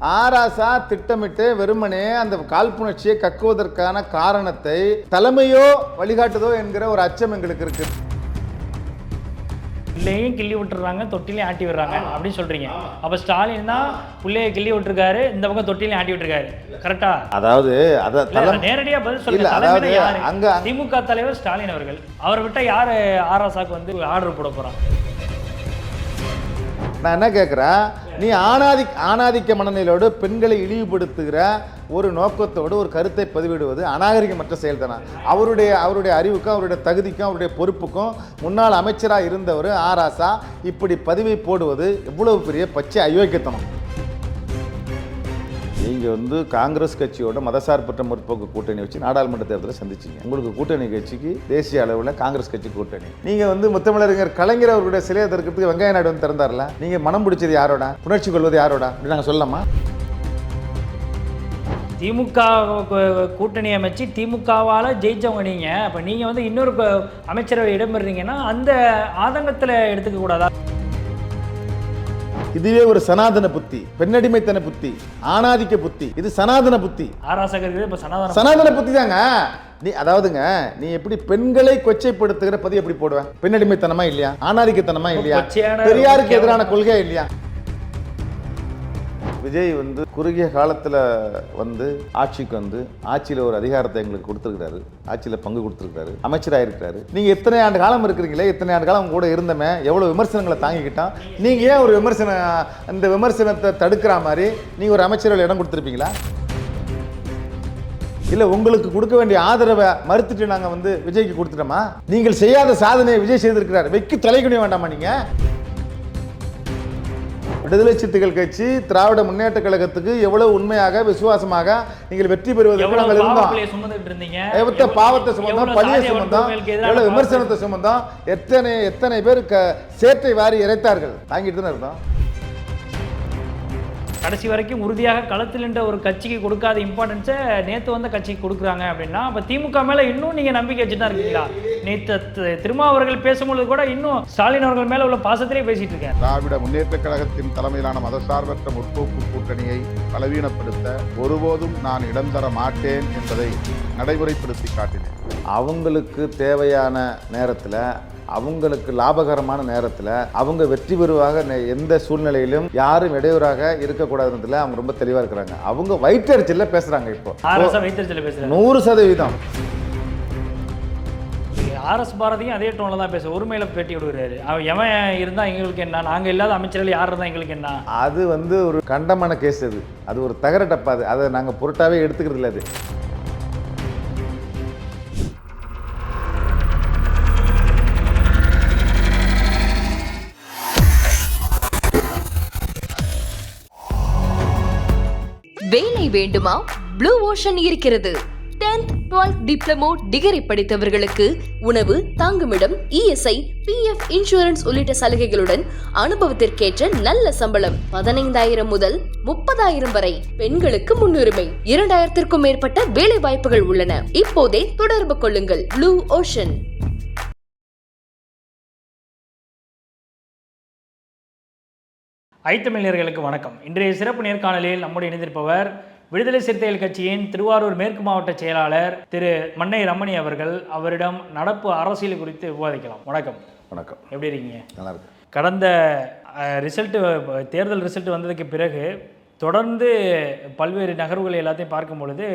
ஆராசா திட்டமிட்டு வெறுமனே அந்த காழ்ப்புணர்ச்சியை கக்குவதற்கான காரணத்தை தலைமையோ வழிகாட்டுதோ என்கிற ஒரு அச்சம் எங்களுக்கு இருக்கு. பிள்ளையும் கிள்ளி விட்டுறாங்க, தொட்டிலையும் ஆட்டி விடுறாங்க அப்படின்னு சொல்றீங்க. அப்ப ஸ்டாலின் தான் பிள்ளைய கிள்ளி விட்டுருக்காரு, இந்த பக்கம் தொட்டிலையும் ஆட்டி விட்டுருக்காரு, கரெக்டா? அதாவது நேரடியா பதில் சொல்லுங்க. அங்க திமுக தலைவர் ஸ்டாலின் அவர்கள், அவரை விட்டா யாரு ஆராசாக்கு வந்து ஆர்டர் போட போறான்? நான் என்ன கேட்குறேன், நீ ஆணாதிக்க மனநிலையோடு பெண்களை இழிவுபடுத்துகிற ஒரு நோக்கத்தோடு ஒரு கருத்தை பதிவிடுவது அநாகரிகமற்ற செயல் தானே. அவருடைய அறிவுக்கும் அவருடைய தகுதிக்கும் அவருடைய பொறுப்புக்கும் முன்னாள் அமைச்சராக இருந்தவர் ஆராசா இப்படி பதிவை போடுவது எவ்வளவு பெரிய பச்சை அயோக்கியத்தனம். நீங்கள் காங்கிரஸ் கட்சியோட மதசார்பற்ற முற்போக்கு கூட்டணி வச்சு நாடாளுமன்ற தேர்தலை சந்திச்சிங்க. உங்களுக்கு கூட்டணி கட்சிக்கு தேசிய அளவில் காங்கிரஸ் கட்சி கூட்டணி. நீங்கள் முத்தமிழறிஞர் கலைஞர் அவர்களுடைய சிலையை திறக்கிறதுக்கு வெங்கைய நாயுடு வந்து திறந்தார்ல, நீங்கள் மனம் பிடிச்சது யாரோட, புணர்ச்சி கொள்வது யாரோட அப்படி நாங்கள் சொல்லலாமா? திமுக கூட்டணி அமைச்சு திமுகவால் ஜெயிச்சவங்க நீங்கள். அப்போ நீங்கள் இன்னொரு அமைச்சரவை இடம்பெறீங்கன்னா அந்த ஆதங்கத்தில் எடுத்துக்க கூடாதா? இதுவே ஒரு சனாதன புத்தி, பெண்ணடிமைத்தன புத்தி, ஆணாதிக்க புத்தி. இது சனாதன புத்தி. சனாதன புத்தி தாங்க. நீ எப்படி பெண்களை கொச்சைப்படுத்துகிற பதிவு எப்படி போடுவேன்? பெண்ணடிமைத்தனமா இல்லையா, ஆணாதிக்கத்தனமா இல்லையா, பெரியாருக்கு எதிரான கொள்கை இல்லையா? விஜய் குறுகிய காலத்தில் ஆட்சிக்கு ஆட்சியில் ஒரு அதிகாரத்தை எங்களுக்கு கொடுத்துருக்காரு, ஆட்சியில் பங்கு கொடுத்துருக்காரு, அமைச்சராக இருக்கிறாரு. நீங்கள் எத்தனை ஆண்டு காலம் இருக்கிறீங்களே, எத்தனை ஆண்டு காலம் கூட இருந்தமே, எவ்வளோ விமர்சனங்களை தாங்கிக்கிட்டோம். நீங்கள் ஏன் ஒரு இந்த விமர்சனத்தை தடுக்கிற மாதிரி நீங்கள் ஒரு அமைச்சரவையில் இடம் கொடுத்துருப்பீங்களா? இல்லை உங்களுக்கு கொடுக்க வேண்டிய ஆதரவை மறுத்துட்டு நாங்கள் விஜய்க்கு கொடுத்துட்டோமா? நீங்கள் செய்யாத சாதனையை விஜய் செய்திருக்கிறார், வெக்கி தலைக்குனிய வேண்டாமா? நீங்கள் விடுதலை சிறுத்தைகள் கட்சி திராவிட முன்னேற்ற கழகத்துக்கு எவ்வளவு உண்மையாக விசுவாசமாக நீங்கள் வெற்றி பெறுவதற்கு நாங்கள் இருந்தோம். பாவத்தை சுமந்தோம், பழிய சுமந்தோம், எவ்வளவு விமர்சனத்தை சுமந்தோம், எத்தனை பேர் சேற்றை வாரி இறைத்தார்கள், தாங்கிட்டு தான் இருந்தோம். கடைசி வரைக்கும் உறுதியாக களத்தில் நின்ற ஒரு கட்சிக்கு கொடுக்காத இம்பார்ட்டன்ஸை நேற்று வந்த கட்சிக்கு கொடுக்குறாங்க அப்படின்னா அப்போ திமுக மேலே இன்னும் நீங்கள் நம்பிக்கை வச்சுட்டு தான் இருக்கீங்களா? நேற்று திருமாவர்கள் பேசும்பொழுது கூட இன்னும் ஸ்டாலின் அவர்கள் மேலே உள்ள பாசத்திலே பேசிட்டு இருக்கேன். திராவிட முன்னேற்ற கழகத்தின் தலைமையிலான மதசார்பற்ற முற்போக்கு கூட்டணியை பலவீனப்படுத்த ஒருபோதும் நான் இடம் தர மாட்டேன் என்பதை நடைமுறைப்படுத்தி காட்டினேன். அவங்களுக்கு தேவையான நேரத்தில், அவங்களுக்கு லாபகரமான நேரத்தில் அவங்க வெற்றி பெறுவாக எந்த சூழ்நிலையிலும் யாரும் இடையூறாக இருக்கக்கூடாதுன்றதுல அவங்க ரொம்ப தெளிவாக இருக்கிறாங்க. அவங்க வயிற்றறிச்சல்ல பேசுறாங்க. இப்போ 100%. ஆர்எஸ் பாரதியும் அதே டோனில் தான் பேச ஒருமையில பேட்டி விடுகிறாரு. அவன் எவன் இருந்தால் எங்களுக்கு என்ன, நாங்கள் இல்லாத அமைச்சர்கள் யார் இருந்தால் எங்களுக்கு என்ன. அது ஒரு கண்டமான கேஸ். அது ஒரு தகர டப்பா. அதை நாங்கள் பொருட்டாவே எடுத்துக்கிறது இல்லை. அது வேலை வேண்டுமா? ப்ளூ ஓஷன் இருக்கிறது. 10th 12th டிப்ளமோ டிகிரி படித்தவர்களுக்கு உணவு, தங்குமிடம், இஎஸ்ஐ, பிஎஃப், இன்சூரன்ஸ் உள்ளிட்ட சலுகைகளுடன் அனுபவத்திற்கேற்ற நல்ல சம்பளம் 15,000 முதல் 30,000 வரை. பெண்களுக்கு முன்னுரிமை. 2,000க்கும் மேற்பட்ட வேலை வாய்ப்புகள் உள்ளன. இப்போதே தொடர்பு கொள்ளுங்கள். Blue ocean. ஐத்தமிழர்களுக்கு வணக்கம். இன்றைய சிறப்பு நேர்காணலில் நம்முடைய இணைந்திருப்பவர் விடுதலை சிறுத்தைகள் கட்சியின் திருவாரூர் மேற்கு மாவட்ட செயலாளர் திரு மன்னை ரமணி அவர்கள். அவரிடம் நடப்பு அரசியல் குறித்து விவாதிக்கலாம். வணக்கம். வணக்கம். எப்படி இருக்கீங்க? நல்லா இருக்கு. கடந்த தேர்தல் ரிசல்ட் வந்ததுக்கு பிறகு தொடர்ந்து பல்வேறு நகர்வுகள் எல்லாத்தையும் பார்க்கும் பொழுது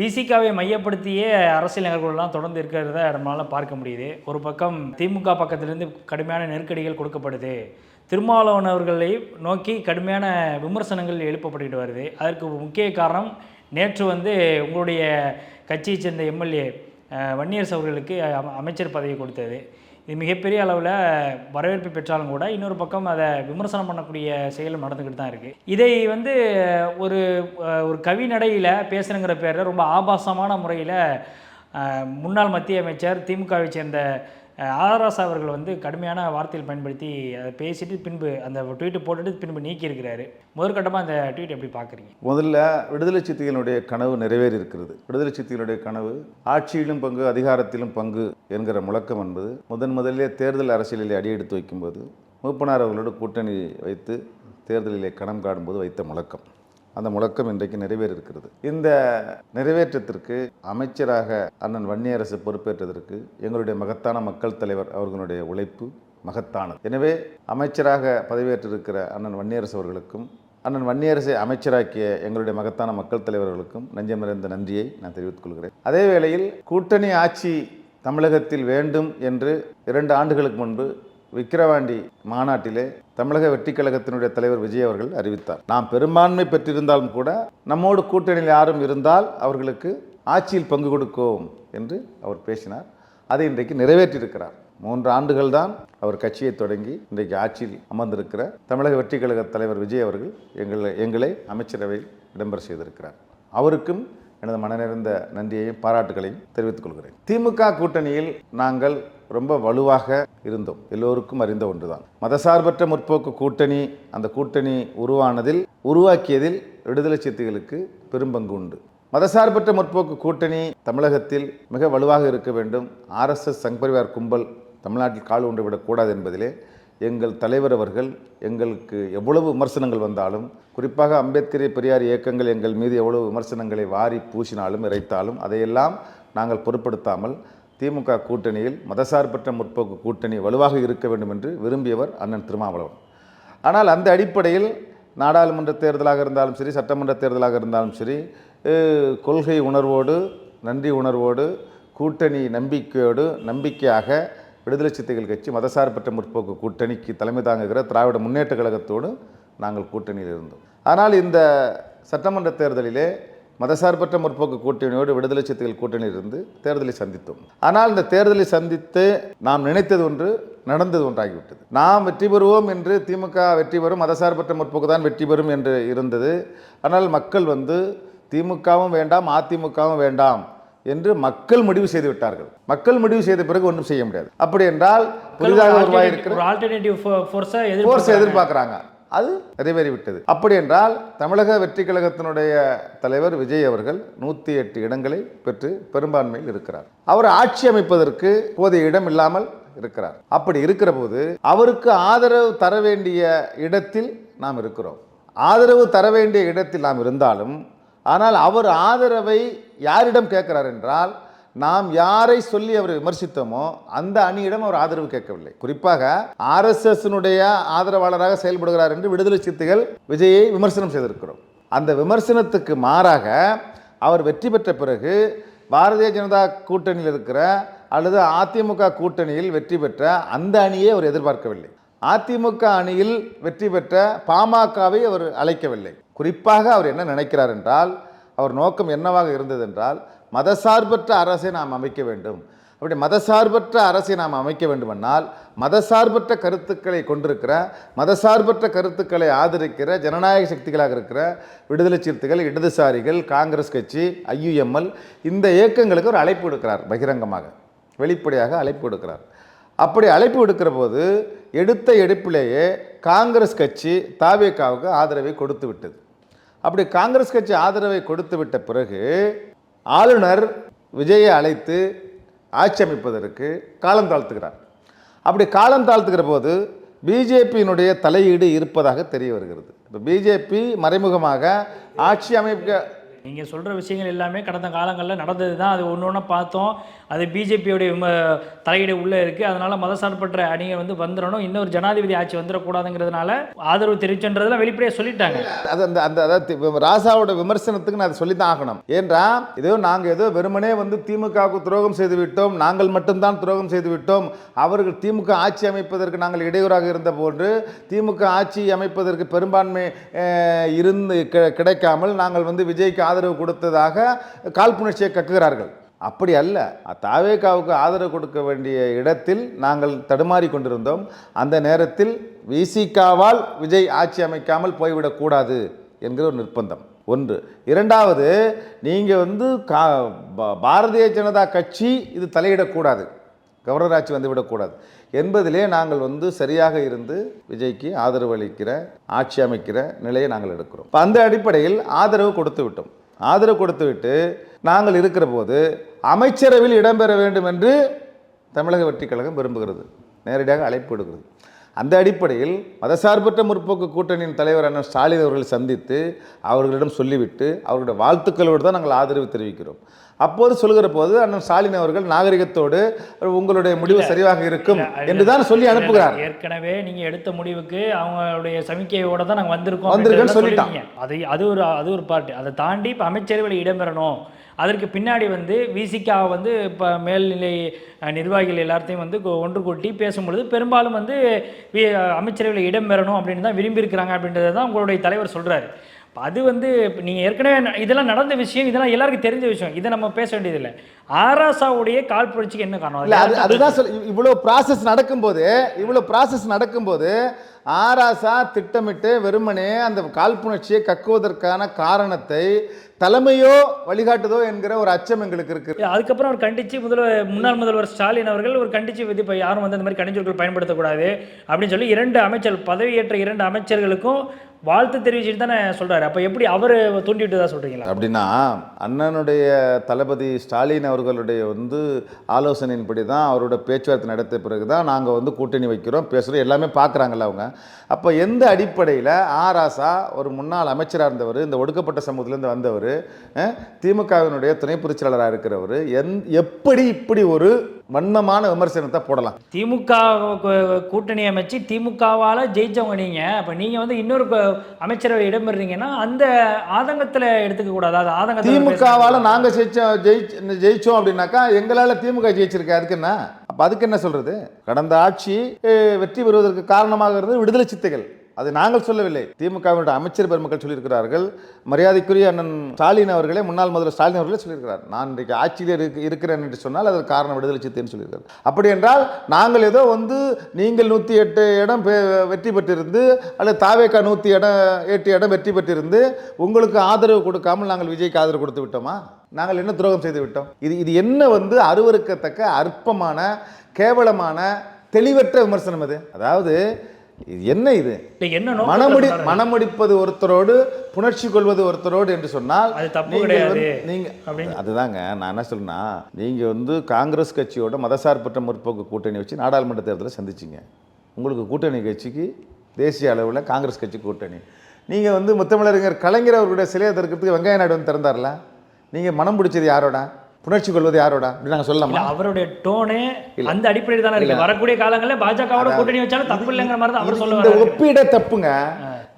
விசிகாவை மையப்படுத்திய அரசியல் நகர்வுகள்லாம் தொடர்ந்து இருக்கிறத நம்மளால் பார்க்க முடியுது. ஒரு பக்கம் திமுக பக்கத்திலிருந்து கடுமையான நெருக்கடிகள் கொடுக்கப்படுது, திருமாவளவன் அவர்களை நோக்கி கடுமையான விமர்சனங்கள் எழுப்பப்பட்டு வருது. அதற்கு முக்கிய காரணம் நேற்று உங்களுடைய கட்சியை சேர்ந்த எம்எல்ஏ வன்னியரசு அவர்களுக்கு அமைச்சர் பதவி கொடுத்தது. இது மிகப்பெரிய அளவில் வரவேற்பு பெற்றாலும் கூட இன்னொரு பக்கம் அதை விமர்சனம் பண்ணக்கூடிய செயலும் நடந்துக்கிட்டு தான் இருக்குது. இதை ஒரு ஒரு கவிநடையில் பேசுகிறங்கிற பேரில் ரொம்ப ஆபாசமான முறையில் முன்னாள் மத்திய அமைச்சர் திமுகவை சேர்ந்த ஆராசா அவர்கள் கடுமையான வார்த்தையில் பயன்படுத்தி அதை பேசிட்டு பின்பு அந்த ட்வீட்டு போட்டுட்டு பின்பு நீக்கியிருக்கிறாரு. முதற்கட்டமாக அந்த ட்வீட் எப்படி பார்க்குறீங்க? முதல்ல விடுதலை சிறுத்தைகளுடைய கனவு நிறைவேறி இருக்கிறது. விடுதலை சிறுத்தைகளுடைய கனவு ஆட்சியிலும் பங்கு, அதிகாரத்திலும் பங்கு என்கிற முழக்கம் என்பது முதலிலே தேர்தல் அரசியலில் அடியெடுத்து வைக்கும்போது மூப்பனார் அவர்களோடு கூட்டணி வைத்து தேர்தலிலே கணம் காணும்போது வைத்த முழக்கம். அந்த முழக்கம் இன்றைக்கு நிறைவேறியிருக்கிறது. இந்த நிறைவேற்றத்திற்கு அமைச்சராக அண்ணன் வன்னியரசு பொறுப்பேற்றதற்கு எங்களுடைய மகத்தான மக்கள் தலைவர் அவர்களுடைய உழைப்பு மகத்தானது. எனவே அமைச்சராக பதவியேற்றிருக்கிற அண்ணன் வன்னியரசு அவர்களுக்கும் அண்ணன் வன்னியரசை அமைச்சராக்கிய எங்களுடைய மகத்தான மக்கள் தலைவர்களுக்கும் நெஞ்சம் நிறைந்த நன்றியை நான் தெரிவித்துக் கொள்கிறேன். அதே வேளையில் கூட்டணி ஆட்சி தமிழகத்தில் வேண்டும் என்று 2 ஆண்டுகளுக்கு முன்பு விக்கிரவாண்டி மாநாட்டிலே தமிழக வெற்றிக் கழகத்தினுடைய தலைவர் விஜய் அவர்கள் அறிவித்தார். நாம் பெரும்பான்மை பெற்றிருந்தாலும் கூட நம்மோடு கூட்டணியில் யாரும் இருந்தால் அவர்களுக்கு ஆட்சியில் பங்கு கொடுக்கும் என்று அவர் பேசினார். அதை இன்றைக்கு நிறைவேற்றியிருக்கிறார். 3 ஆண்டுகள் தான் அவர் கட்சியை தொடங்கி இன்றைக்கு ஆட்சியில் அமர்ந்திருக்கிற தமிழக வெற்றிக் கழக தலைவர் விஜய் அவர்கள் எங்களை அமைச்சரவையில் இடம்பெற செய்திருக்கிறார். அவருக்கும் எனது மனநிறைந்த நன்றியையும் பாராட்டுகளையும் தெரிவித்துக் கொள்கிறேன். திமுக கூட்டணியில் நாங்கள் ரொம்ப வலுவாக இருந்தோம். எல்லோருக்கும் அறிந்த ஒன்றுதான். மதசார்பற்ற முற்போக்கு கூட்டணி, அந்த கூட்டணி உருவாக்கியதில் விடுதலை சிறுத்தைகளுக்கு பெரும்பங்கு உண்டு. மதசார்பற்ற முற்போக்கு கூட்டணி தமிழகத்தில் மிக வலுவாக இருக்க வேண்டும். RSS சங் பரிவார் கும்பல் தமிழ்நாட்டில் கால் ஒன்று விடக்கூடாது என்பதிலே எங்கள் தலைவர் அவர்கள் எங்களுக்கு எவ்வளவு விமர்சனங்கள் வந்தாலும், குறிப்பாக அம்பேத்கரிய பெரியார் இயக்கங்கள் எங்கள் மீது எவ்வளவு விமர்சனங்களை வாரி பூசினாலும் இறைத்தாலும் அதையெல்லாம் நாங்கள் பொருட்படுத்தாமல் திமுக கூட்டணியில் மதசார்பற்ற முற்போக்கு கூட்டணி வலுவாக இருக்க வேண்டும் என்று விரும்பியவர் அண்ணன் திருமாவளவன். ஆனால் அந்த அடிப்படையில் நாடாளுமன்ற தேர்தலாக இருந்தாலும் சரி, சட்டமன்ற தேர்தலாக இருந்தாலும் சரி, கொள்கை உணர்வோடு, நன்றி உணர்வோடு, கூட்டணி நம்பிக்கையாக விடுதலை சிறுத்தைகள் கட்சி மதசார்பற்ற முற்போக்கு கூட்டணிக்கு தலைமை தாங்குகிற திராவிட முன்னேற்ற கழகத்தோடு நாங்கள் கூட்டணியில் இருந்தோம். ஆனால் இந்த சட்டமன்ற தேர்தலிலே மதசார்பற்ற முற்போக்கு கூட்டணியோடு விடுதலை சிறுத்தைகள் கூட்டணியில் இருந்து தேர்தலை சந்தித்தோம். ஆனால் இந்த தேர்தலை சந்தித்து நாம் நினைத்தது ஒன்று, நடந்தது ஒன்றாகிவிட்டது. நாம் வெற்றி பெறுவோம் என்று, திமுக வெற்றி பெறும், மதசார்பற்ற முற்போக்கு தான் வெற்றி பெறும் என்று இருந்தது. ஆனால் மக்கள் திமுகவும் வேண்டாம், அதிமுகவும் வேண்டாம் என்று மக்கள் முடிவு செய்து விட்டார்கள். மக்கள் முடிவு செய்த பிறகு ஒன்றும் செய்ய முடியாது. அப்படி என்றால் புதிதாக உருவாகியிருக்கிற ஃபோர்ஸை எதிர்பார்க்குறாங்க. அது நிறைவேறிவிட்டது. அப்படி என்றால் தமிழக வெற்றி கழகத்தினுடைய தலைவர் விஜய் அவர்கள் 108 இடங்களை பெற்று பெரும்பான்மையில் இருக்கிறார். அவர் ஆட்சி அமைப்பதற்கு போதிய இடம் இல்லாமல் இருக்கிறார். அப்படி இருக்கிற போது அவருக்கு ஆதரவு தர வேண்டிய இடத்தில் நாம் இருக்கிறோம். ஆதரவு தர வேண்டிய இடத்தில் நாம் இருந்தாலும், ஆனால் அவர் ஆதரவை யாரிடம் கேட்கிறார் என்றால், நாம் யாரை சொல்லி அவர் விமர்சித்தோமோ அந்த அணியிடம் அவர் ஆதரவு கேட்கவில்லை. குறிப்பாக RSSனுடைய ஆதரவாளராக செயல்படுகிறார் என்று விடுதலை சிறுத்தைகள் விஜயை விமர்சனம் செய்திருக்கிறோம். அந்த விமர்சனத்துக்கு மாறாக அவர் வெற்றி பெற்ற பிறகு பாரதிய ஜனதா கூட்டணியில் இருக்கிற அல்லது அதிமுக கூட்டணியில் வெற்றி பெற்ற அந்த அணியை அவர் எதிர்பார்க்கவில்லை. அதிமுக அணியில் வெற்றி பெற்ற பாமகவை அவர் அழைக்கவில்லை. குறிப்பாக அவர் என்ன நினைக்கிறார் என்றால், அவர் நோக்கம் என்னவாக இருந்தது என்றால், மதசார்பற்ற அரசை நாம் அமைக்க வேண்டும். அப்படி மதசார்பற்ற அரசை நாம் அமைக்க வேண்டுமென்றால் மதசார்பற்ற கருத்துக்களை கொண்டிருக்கிற, மதசார்பற்ற கருத்துக்களை ஆதரிக்கிற ஜனநாயக சக்திகளாக இருக்கிற விடுதலை சிறுத்தைகள், இடதுசாரிகள், காங்கிரஸ் கட்சி, IUML இந்த இயக்கங்களுக்கு ஒரு அழைப்பு விடுக்கிறார். பகிரங்கமாக, வெளிப்படையாக அழைப்பு விடுக்கிறார். அப்படி அழைப்பு விடுக்கிற போது எடுத்த எடுப்பிலேயே காங்கிரஸ் கட்சி தாவேகாவுக்கு ஆதரவை கொடுத்து விட்டது. அப்படி காங்கிரஸ் கட்சி ஆதரவை கொடுத்து விட்ட பிறகு ஆளுநர் விஜயை அழைத்து ஆட்சி அமைப்பதற்கு காலம் தாழ்த்துகிறார். அப்படி காலம் தாழ்த்துகிற போது பிஜேபியினுடைய தலையீடு இருப்பதாக தெரிய வருகிறது. இப்போ பிஜேபி மறைமுகமாக ஆட்சி அமைக்க, நீங்கள் சொல்கிற விஷயங்கள் எல்லாமே கடந்த காலங்களில் நடந்தது தான். அது ஒன்று ஒன்றா பார்த்தோம். அது பிஜேபியோடைய தலையீடு உள்ளே இருக்குது. அதனால் மதசார்பற்ற அணியை வந்துடணும், இன்னொரு ஜனாதிபதி ஆட்சி வந்துடக்கூடாதுங்கிறதுனால ஆதரவு தெரிவிச்சுன்றதெல்லாம் வெளிப்படையாக சொல்லிட்டாங்க. அது அதாவது ராசாவோட விமர்சனத்துக்கு நான் அதை சொல்லி தான் ஆகணும். ஏன்றா நாங்கள் ஏதோ வெறுமனே திமுகவுக்கு துரோகம் செய்து விட்டோம், நாங்கள் மட்டும்தான் துரோகம் செய்து விட்டோம், அவர்கள் திமுக ஆட்சி அமைப்பதற்கு நாங்கள் இடையூறாக இருந்த போன்று திமுக ஆட்சி அமைப்பதற்கு பெரும்பான்மை கிடைக்காமல் நாங்கள் விஜய்க்கு ஆதரவு கொடுத்ததாக காழ்ப்புணர்ச்சியை கக்குகிறார்கள். அப்படி அல்ல. தாவேகாவுக்கு ஆதரவு கொடுக்க வேண்டிய இடத்தில் நாங்கள் தடுமாறி கொண்டிருந்தோம். அந்த நேரத்தில் விசிகாவால் விஜய் ஆட்சி அமைக்காமல் போய்விடக்கூடாது என்கிற ஒரு நிர்பந்தம் ஒன்று. இரண்டாவது, நீங்கள் பாரதிய ஜனதா கட்சி இது தலையிடக்கூடாது, கவர்னர் ஆட்சி வந்துவிடக்கூடாது என்பதிலே நாங்கள் சரியாக இருந்து விஜய்க்கு ஆதரவு அளிக்கிற, ஆட்சி அமைக்கிற நிலையை நாங்கள் எடுக்கிறோம். அந்த அடிப்படையில் ஆதரவு கொடுத்து விட்டோம். ஆதரவு கொடுத்துவிட்டு நாங்கள் இருக்கிற போது அமைச்சரவையில் இடம்பெற வேண்டும் என்று தமிழக வெற்றிக் கழகம் விரும்புகிறது, நேரடியாக அழைப்பு விடுகிறது. அந்த அடிப்படையில் மதசார்பற்ற முற்போக்கு கூட்டணியின் தலைவர் அண்ணன் ஸ்டாலின் அவர்களை சந்தித்து அவர்களிடம் சொல்லிவிட்டு அவர்களுடைய வாழ்த்துக்களோடு தான் நாங்கள் ஆதரவு தெரிவிக்கிறோம். அப்போது சொல்கிற போது அண்ணன் ஸ்டாலின் அவர்கள் நாகரிகத்தோடு உங்களுடைய முடிவு சரியாக இருக்கும் என்றுதான் சொல்லி அனுப்புகிறார். ஏற்கனவே நீங்க எடுத்த முடிவுக்கு அவங்களுடைய சமிக்கையோட தான் நாங்கள் வந்திருக்கோம் சொல்லிட்டாங்க. அது ஒரு பார்ட். அதை தாண்டி இப்போ அமைச்சரவையில் இடம்பெறணும். அதற்கு பின்னாடி வந்து விசிகா வந்து இப்போ மேல்நிலை நிர்வாகிகள் எல்லாத்தையும் வந்து ஒன்று கூட்டி பேசும்பொழுது பெரும்பாலும் வந்து அமைச்சரவையில் இடம்பெறணும் அப்படின்னு தான் விரும்பியிருக்கிறாங்க அப்படின்றத தான் உங்களுடைய தலைவர் சொல்கிறாரு. அது வந்து நீங்கள் ஏற்கனவே இதெல்லாம் நடந்த விஷயம், இதெல்லாம் எல்லாருக்கும் தெரிஞ்ச விஷயம், இதை நம்ம பேச வேண்டியதில்லை. ஆராசாவுடைய கால் புரட்சிக்கு என்ன காரணம்? இல்லை, அதுதான் இவ்வளோ ப்ராசஸ் நடக்கும்போது ஆராசா திட்டமிட்டு வெறுமனே அந்த காழ்ப்புணர்ச்சியை கக்குவதற்கான காரணத்தை தலைமையோ வழிகாட்டுதோ என்கிற ஒரு அச்சம் எங்களுக்கு இருக்கு. அதுக்கப்புறம் அவர் கண்டிச்சு முன்னாள் முதல்வர் ஸ்டாலின் அவர்கள் ஒரு கண்டிச்சு இப்போ யாரும் வந்து அந்த மாதிரி கண்டிச்சொற்கள் பயன்படுத்தக்கூடாது அப்படின்னு சொல்லி 2 அமைச்சர்கள் பதவியேற்ற 2 அமைச்சர்களுக்கும் வாழ்த்து தெரிவிச்சுட்டு தானே சொல்றாரு. அப்போ எப்படி அவர் தூண்டிவிட்டு தான் சொல்றீங்களா? அப்படின்னா அண்ணனுடைய தளபதி ஸ்டாலின் அவர்களுடைய வந்து ஆலோசனையின்படி தான் அவரோட பேச்சுவார்த்தை நடத்த பிறகு தான் நாங்கள் வந்து கூட்டணி வைக்கிறோம் பேசுகிறோம் எல்லாமே பார்க்குறாங்கல்ல அவங்க. அப்போ எந்த அடிப்படையில் ஆராசா ஒரு முன்னாள் அமைச்சராக இருந்தவர், இந்த ஒடுக்கப்பட்ட சமூகத்திலேருந்து வந்தவர், திமுகவினுடைய துணை பொதுச்செயலாளராக இருக்கிறவர் எப்படி இப்படி ஒரு வன்மமான விமர்சனத்தை போடலாம்? திமுக கூட்டணி அமைச்சு திமுகவால் ஜெயிச்சவங்க நீங்கள். அப்போ நீங்கள் வந்து இன்னொரு அமைச்சரவை இடம்பெறீங்கன்னா அந்த ஆதங்கத்தில் எடுத்துக்க கூடாது. அது ஆதங்க திமுகவால் நாங்கள் ஜெயிச்சோம் அப்படின்னாக்கா எங்களால் திமுக ஜெயிச்சிருக்கேன், அதுக்கு என்ன? அப்போ அதுக்கு என்ன சொல்றது? கடந்த ஆட்சி வெற்றி பெறுவதற்கு காரணமாக இருந்தது விடுதலை சித்தைகள். அது நாங்கள் சொல்லவில்லை, திமுகவினுடைய அமைச்சர் பெருமக்கள் சொல்லியிருக்கிறார்கள். மரியாதைக்குரிய அண்ணன் ஸ்டாலின் அவர்களே, முன்னாள் முதல்வர் ஸ்டாலின் அவர்களே சொல்லியிருக்கிறார். நான் இன்றைக்கு ஆட்சியில் இருக்கிறேன் என்று சொன்னால் அதற்கு காரணம் விடுதலை சித்தைன்னு சொல்லியிருக்காரு. அப்படி என்றால் நாங்கள் ஏதோ வந்து நீங்கள் 108 இடம் வெற்றி பெற்றிருந்து அல்லது தாவேக்கா 108 இடம் வெற்றி பெற்றிருந்து உங்களுக்கு ஆதரவு கொடுக்காமல் நாங்கள் விஜய்க்கு ஆதரவு கொடுத்து விட்டோமா? நாங்கள் என்ன துரோகம் செய்து விட்டோம்? இது என்ன வந்து அருவருக்கத்தக்க அற்பமான கேவலமான தெளிவற்ற விமர்சனம் அது. அதாவது இது என்ன? இது மனமுடிப்பது ஒருத்தரோடு புணர்ச்சி கொள்வது ஒருத்தரோடு என்று சொன்னால் நீங்க அதுதாங்க நான் என்ன சொல்றேன்னா, நீங்க வந்து காங்கிரஸ் கட்சியோட மதசார்பற்ற முற்போக்கு கூட்டணி வச்சு நாடாளுமன்ற தேர்தலில் சந்திச்சிங்க. உங்களுக்கு கூட்டணி கட்சிக்கு தேசிய அளவில் காங்கிரஸ் கட்சி கூட்டணி. நீங்க வந்து முத்தமிழறிஞர் கலைஞர் அவர்களுடைய சிலையை திறக்கிறதுக்கு வெங்கைய நாயுடு வந்து திறந்தார்ல, நீங்க மனம் பிடிச்சது யாரோட? புணர்ச்சி கொள்வது யாரோட? அப்படி நாங்கள் சொல்லலாமா? அவருடைய டோனே அந்த அடிப்படையில் தானே இருக்கு. வரக்கூடிய காலங்களில் பாஜகவோட கூட்டணி வச்சாலும் தப்பு இல்லைங்கிற மாதிரி தான் அவர் சொல்லுவார். இந்த ஒப்பீட தப்புங்க.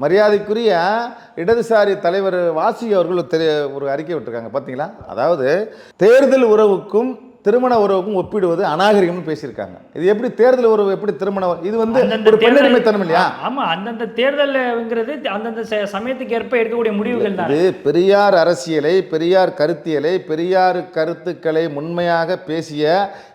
மரியாதைக்குரிய இடதுசாரி தலைவர் வாசி அவர்கள் ஒரு அறிக்கை விட்டுருக்காங்க பார்த்தீங்களா? அதாவது தேர்தல் உறவுக்கும் திருமண உறவுக்கும் ஒப்பிடுவது அநாகரிகம்னு பேசியிருக்காங்க. இது எப்படி தேர்தல் உறவு, எப்படி திருமண உறவு? இது வந்து ஒரு பெண்ணடிமைத்தனம் இல்லையா? ஆமா, அந்தந்த தேர்தல்ங்கிறது அந்தந்த சமயத்துக்கு ஏற்ப எடுக்கக்கூடிய முடிவுகள் தான். இது பெரியார் அரசியலை, பெரியார் கருத்தியலை, பெரியார் கருத்துக்களை முன்மையாக பேசிய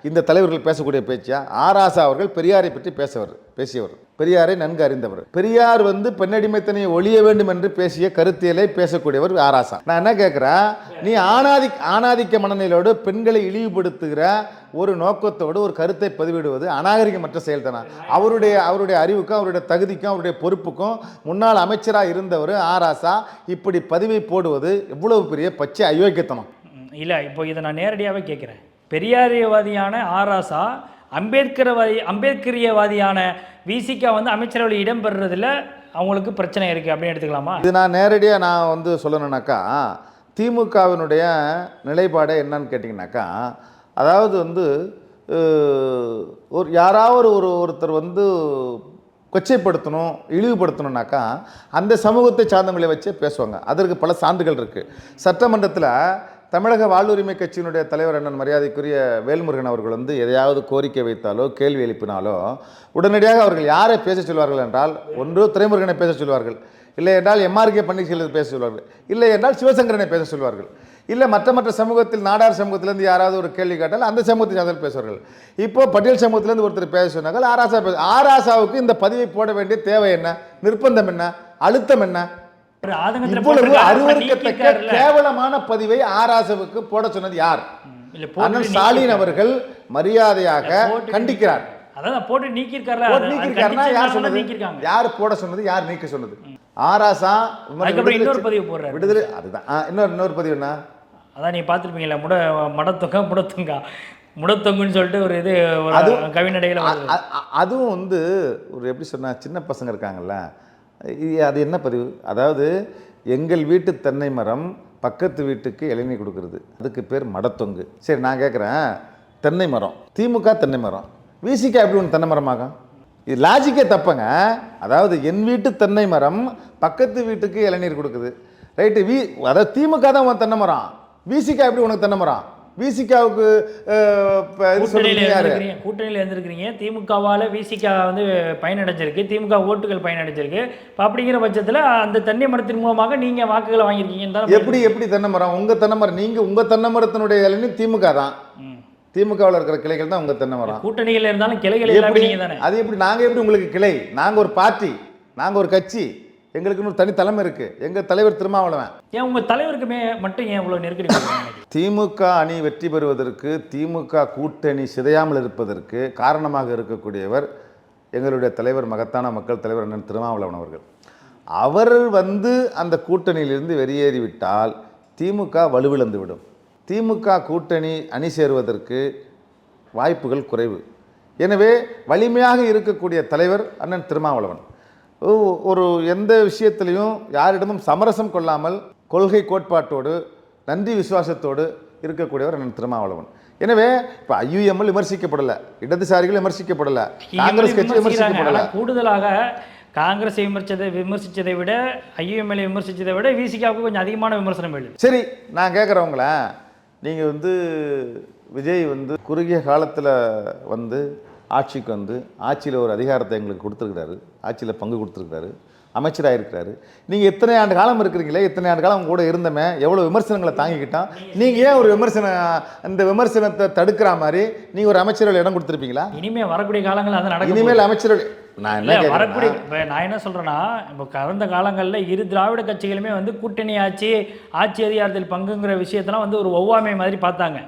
இந்த தலைவர்கள் பேசக்கூடிய பேச்சா? ஆராசா அவர்கள் பெரியாரை பற்றி பேசியவர், பெரியாரை நன்கு அறிந்தவர். பெரியார் வந்து பெண்ணடிமைத்தனை ஒழிய வேண்டும் என்று பேசிய கருத்தியலை பேசக்கூடியவர் ஆராசா. நான் என்ன கேட்கிறேன், நீ ஆணாதிக்க மனநிலையோடு பெண்களை இழிவுபடுத்துகிற ஒரு நோக்கத்தோடு ஒரு கருத்தை பதிவிடுவது அநாகரிகமற்ற செயல் தானே? அவருடைய அறிவுக்கும் அவருடைய தகுதிக்கும் அவருடைய பொறுப்புக்கும் முன்னாள் அமைச்சராக இருந்தவர் ஆராசா இப்படி பதிவை போடுவது எவ்வளவு பெரிய பச்சை அயோக்கியத்தனம் இல்லை? இப்போ இதை நான் நேரடியாகவே கேட்குறேன். பெரியாரியவாதியான ஆராசா அம்பேத்கரியவாதியான விசிகா வந்து அமைச்சரவையில் இடம்பெறதில் அவங்களுக்கு பிரச்சனை இருக்குது அப்படின்னு எடுத்துக்கலாமா? இது நான் நேரடியாக வந்து சொல்லணுன்னாக்கா, திமுகவினுடைய நிலைப்பாடை என்னன்னு கேட்டிங்கனாக்கா, அதாவது வந்து யாராவது ஒருத்தர் வந்து கொச்சைப்படுத்தணும், இழிவுபடுத்தணுன்னாக்கா அந்த சமூகத்தை சார்ந்தவங்களை வச்சே பேசுவாங்க. அதற்கு பல சான்றுகள் இருக்குது. சட்டமன்றத்தில் தமிழக வாழ்வுரிமை கட்சியினுடைய தலைவர் அண்ணன் மரியாதைக்குரிய வேல்முருகன் அவர்கள் வந்து எதையாவது கோரிக்கை வைத்தாலோ கேள்வி எழுப்பினாலோ உடனடியாக அவர்கள் யாரை பேச சொல்வார்கள் என்றால், ஒன்று துரைமுருகனை பேச சொல்வார்கள், இல்லை என்றால் எம்ஆர்கே பன்னீர்செல்வம் பேச சொல்வார்கள், இல்லை என்றால் சிவசங்கரனை பேச சொல்வார்கள், இல்லை மற்ற சமூகத்தில் நாடார் சமூகத்திலேருந்து யாராவது ஒரு கேள்வி கேட்டால் அந்த சமூகத்தை சார்ந்தவர்கள் பேசுவார்கள். இப்போ பட்டியல் சமூகத்திலேருந்து ஒருத்தர் பேச சொன்னார்கள், ஆராசாவுக்கு இந்த பதிவை போட வேண்டிய தேவை என்ன? நிர்பந்தம் என்ன? அழுத்தம் என்ன? இவ்வளவு அருவருக்கத்தக்க கேவலமான பதிவை ஆராசாவுக்கு போட சொன்னது யார்? அண்ணன் ஸ்டாலின் அவர்கள் மரியாதையாக கண்டிக்கிறார். அதான் போட்டு நீக்கிருக்காருன்னா யார் சொன்னது? யார் போட சொன்னது? யார் நீக்க சொன்னது? ஆராசா இன்னொரு பதிவு போடுறாரு விடுதலை. அதுதான் இன்னொரு பதிவு என்ன? அதான் நீ பார்த்துருப்பீங்களா, முடத்துங்கா முடத்தொங்குன்னு சொல்லிட்டு ஒரு இது ஒரு கவிநடையில் அதுவும் வந்து ஒரு எப்படி சொன்னால் சின்ன பசங்க இருக்காங்கல்ல, அது என்ன பதிவு, அதாவது எங்கள் வீட்டு தென்னை மரம் பக்கத்து வீட்டுக்கு இளநீர் கொடுக்குறது, அதுக்கு பேர் மடத்தொங்கு. சரி, நான் கேட்குறேன், தென்னை மரம் திமுக தென்னை மரம், விசிக எப்படி ஒன்று தென்னை மரமாகும்? இது லாஜிக்கே தப்பங்க. அதாவது என் வீட்டு தென்னை மரம் பக்கத்து வீட்டுக்கு இளநீர் கொடுக்குது, ரைட்டு. அதாவது திமுக தான் உன் தென்னை மரம், விசிக எப்படி உனக்கு தென்னை மரம்? விசிகாவுக்கு கூட்டணியில் இருந்திருக்கிறீங்க, திமுகவால் விசிகா வந்து பயனடைஞ்சிருக்கு, திமுக ஓட்டுகள் பயனடைஞ்சிருக்கு. இப்போ அப்படிங்கிற பட்சத்தில் அந்த தென்னை மரத்தின் மூலமாக நீங்கள் வாக்குகளை வாங்கியிருக்கீங்கன்னு எப்படி தென்னை மரம் உங்கள் தென்னை மரம்? நீங்கள் உங்கள் தென்னை மரத்தினுடைய இளநீர் திமுக தான், திமுகவில் இருக்கிற கிளைகள் தான் உங்கள் தென்னை மரம். கூட்டணியில் இருந்தாலும் கிளைகள் எல்லாமே நீங்கள் தானே. அது எப்படி? நாங்கள் எப்படி உங்களுக்கு கிளை? நாங்கள் ஒரு பார்ட்டி, நாங்கள் ஒரு கட்சி, எங்களுக்கு ஒரு தனி தலைமை இருக்கு. எங்கள் தலைவர் திருமாவளவன். ஏன் உங்கள் தலைவருக்குமே மட்டும் ஏன் இவ்வளோ நெருக்கடி? திமுக அணி வெற்றி பெறுவதற்கு, திமுக கூட்டணி சிதையாமல் இருப்பதற்கு காரணமாக இருக்கக்கூடியவர் எங்களுடைய தலைவர், மகத்தான மக்கள் தலைவர் அண்ணன் திருமாவளவன் அவர்கள். அவர் வந்து அந்த கூட்டணியிலிருந்து வெளியேறிவிட்டால் திமுக வலுவிழந்து விடும். திமுக கூட்டணி அணி சேருவதற்கு வாய்ப்புகள் குறைவு. எனவே வலிமையாக இருக்கக்கூடிய தலைவர் அண்ணன் திருமாவளவன். ஒரு எந்த விஷயத்திலையும் யாரிடமும் சமரசம் கொள்ளாமல் கொள்கை கோட்பாட்டோடு நன்றி விசுவாசத்தோடு இருக்கக்கூடியவர் அண்ணன் திருமாவளவன். எனவே இப்போ ஐயுஎம்எல் விமர்சிக்கப்படலை, இடதுசாரிகள் விமர்சிக்கப்படலை, காங்கிரஸ் கட்சி விமர்சிக்கப்படலை. கூடுதலாக காங்கிரஸை விமர்சித்ததை விட ஐயுஎம்எல் விமர்சித்ததை விட விசிகாவுக்கு கொஞ்சம் அதிகமான விமர்சனம் எழுது. சரி, நான் கேட்குறவங்கள, நீங்கள் வந்து விஜய் வந்து குறுகிய காலத்தில் வந்து ஆட்சிக்கு வந்து ஆட்சியில் ஒரு அதிகாரத்தை எங்களுக்கு கொடுத்துருக்கிறாரு, ஆட்சியில் பங்கு கொடுத்துருக்காரு, அமைச்சராக இருக்கிறாரு. நீங்கள் எத்தனை ஆண்டு காலம் இருக்கிறீங்களே, எத்தனை ஆண்டு காலம் கூட இருந்தமே, எவ்வளோ விமர்சனங்களை தாங்கிக்கிட்டான். நீங்கள் ஏன் ஒரு இந்த விமர்சனத்தை தடுக்கிற மாதிரி நீங்கள் ஒரு அமைச்சர்கள் இடம் கொடுத்துருப்பீங்களா? இனிமேல் வரக்கூடிய காலங்கள் அதை நடக்கும். இனிமேல் அமைச்சர்கள் நான் என்ன சொல்கிறேன்னா, இப்போ கடந்த காலங்களில் இரு திராவிட கட்சிகளுமே வந்து கூட்டணி ஆட்சி அதிகாரத்தில் பங்குங்கிற விஷயத்தெல்லாம் வந்து ஒரு ஒவ்வாமை மாதிரி பார்த்தாங்க.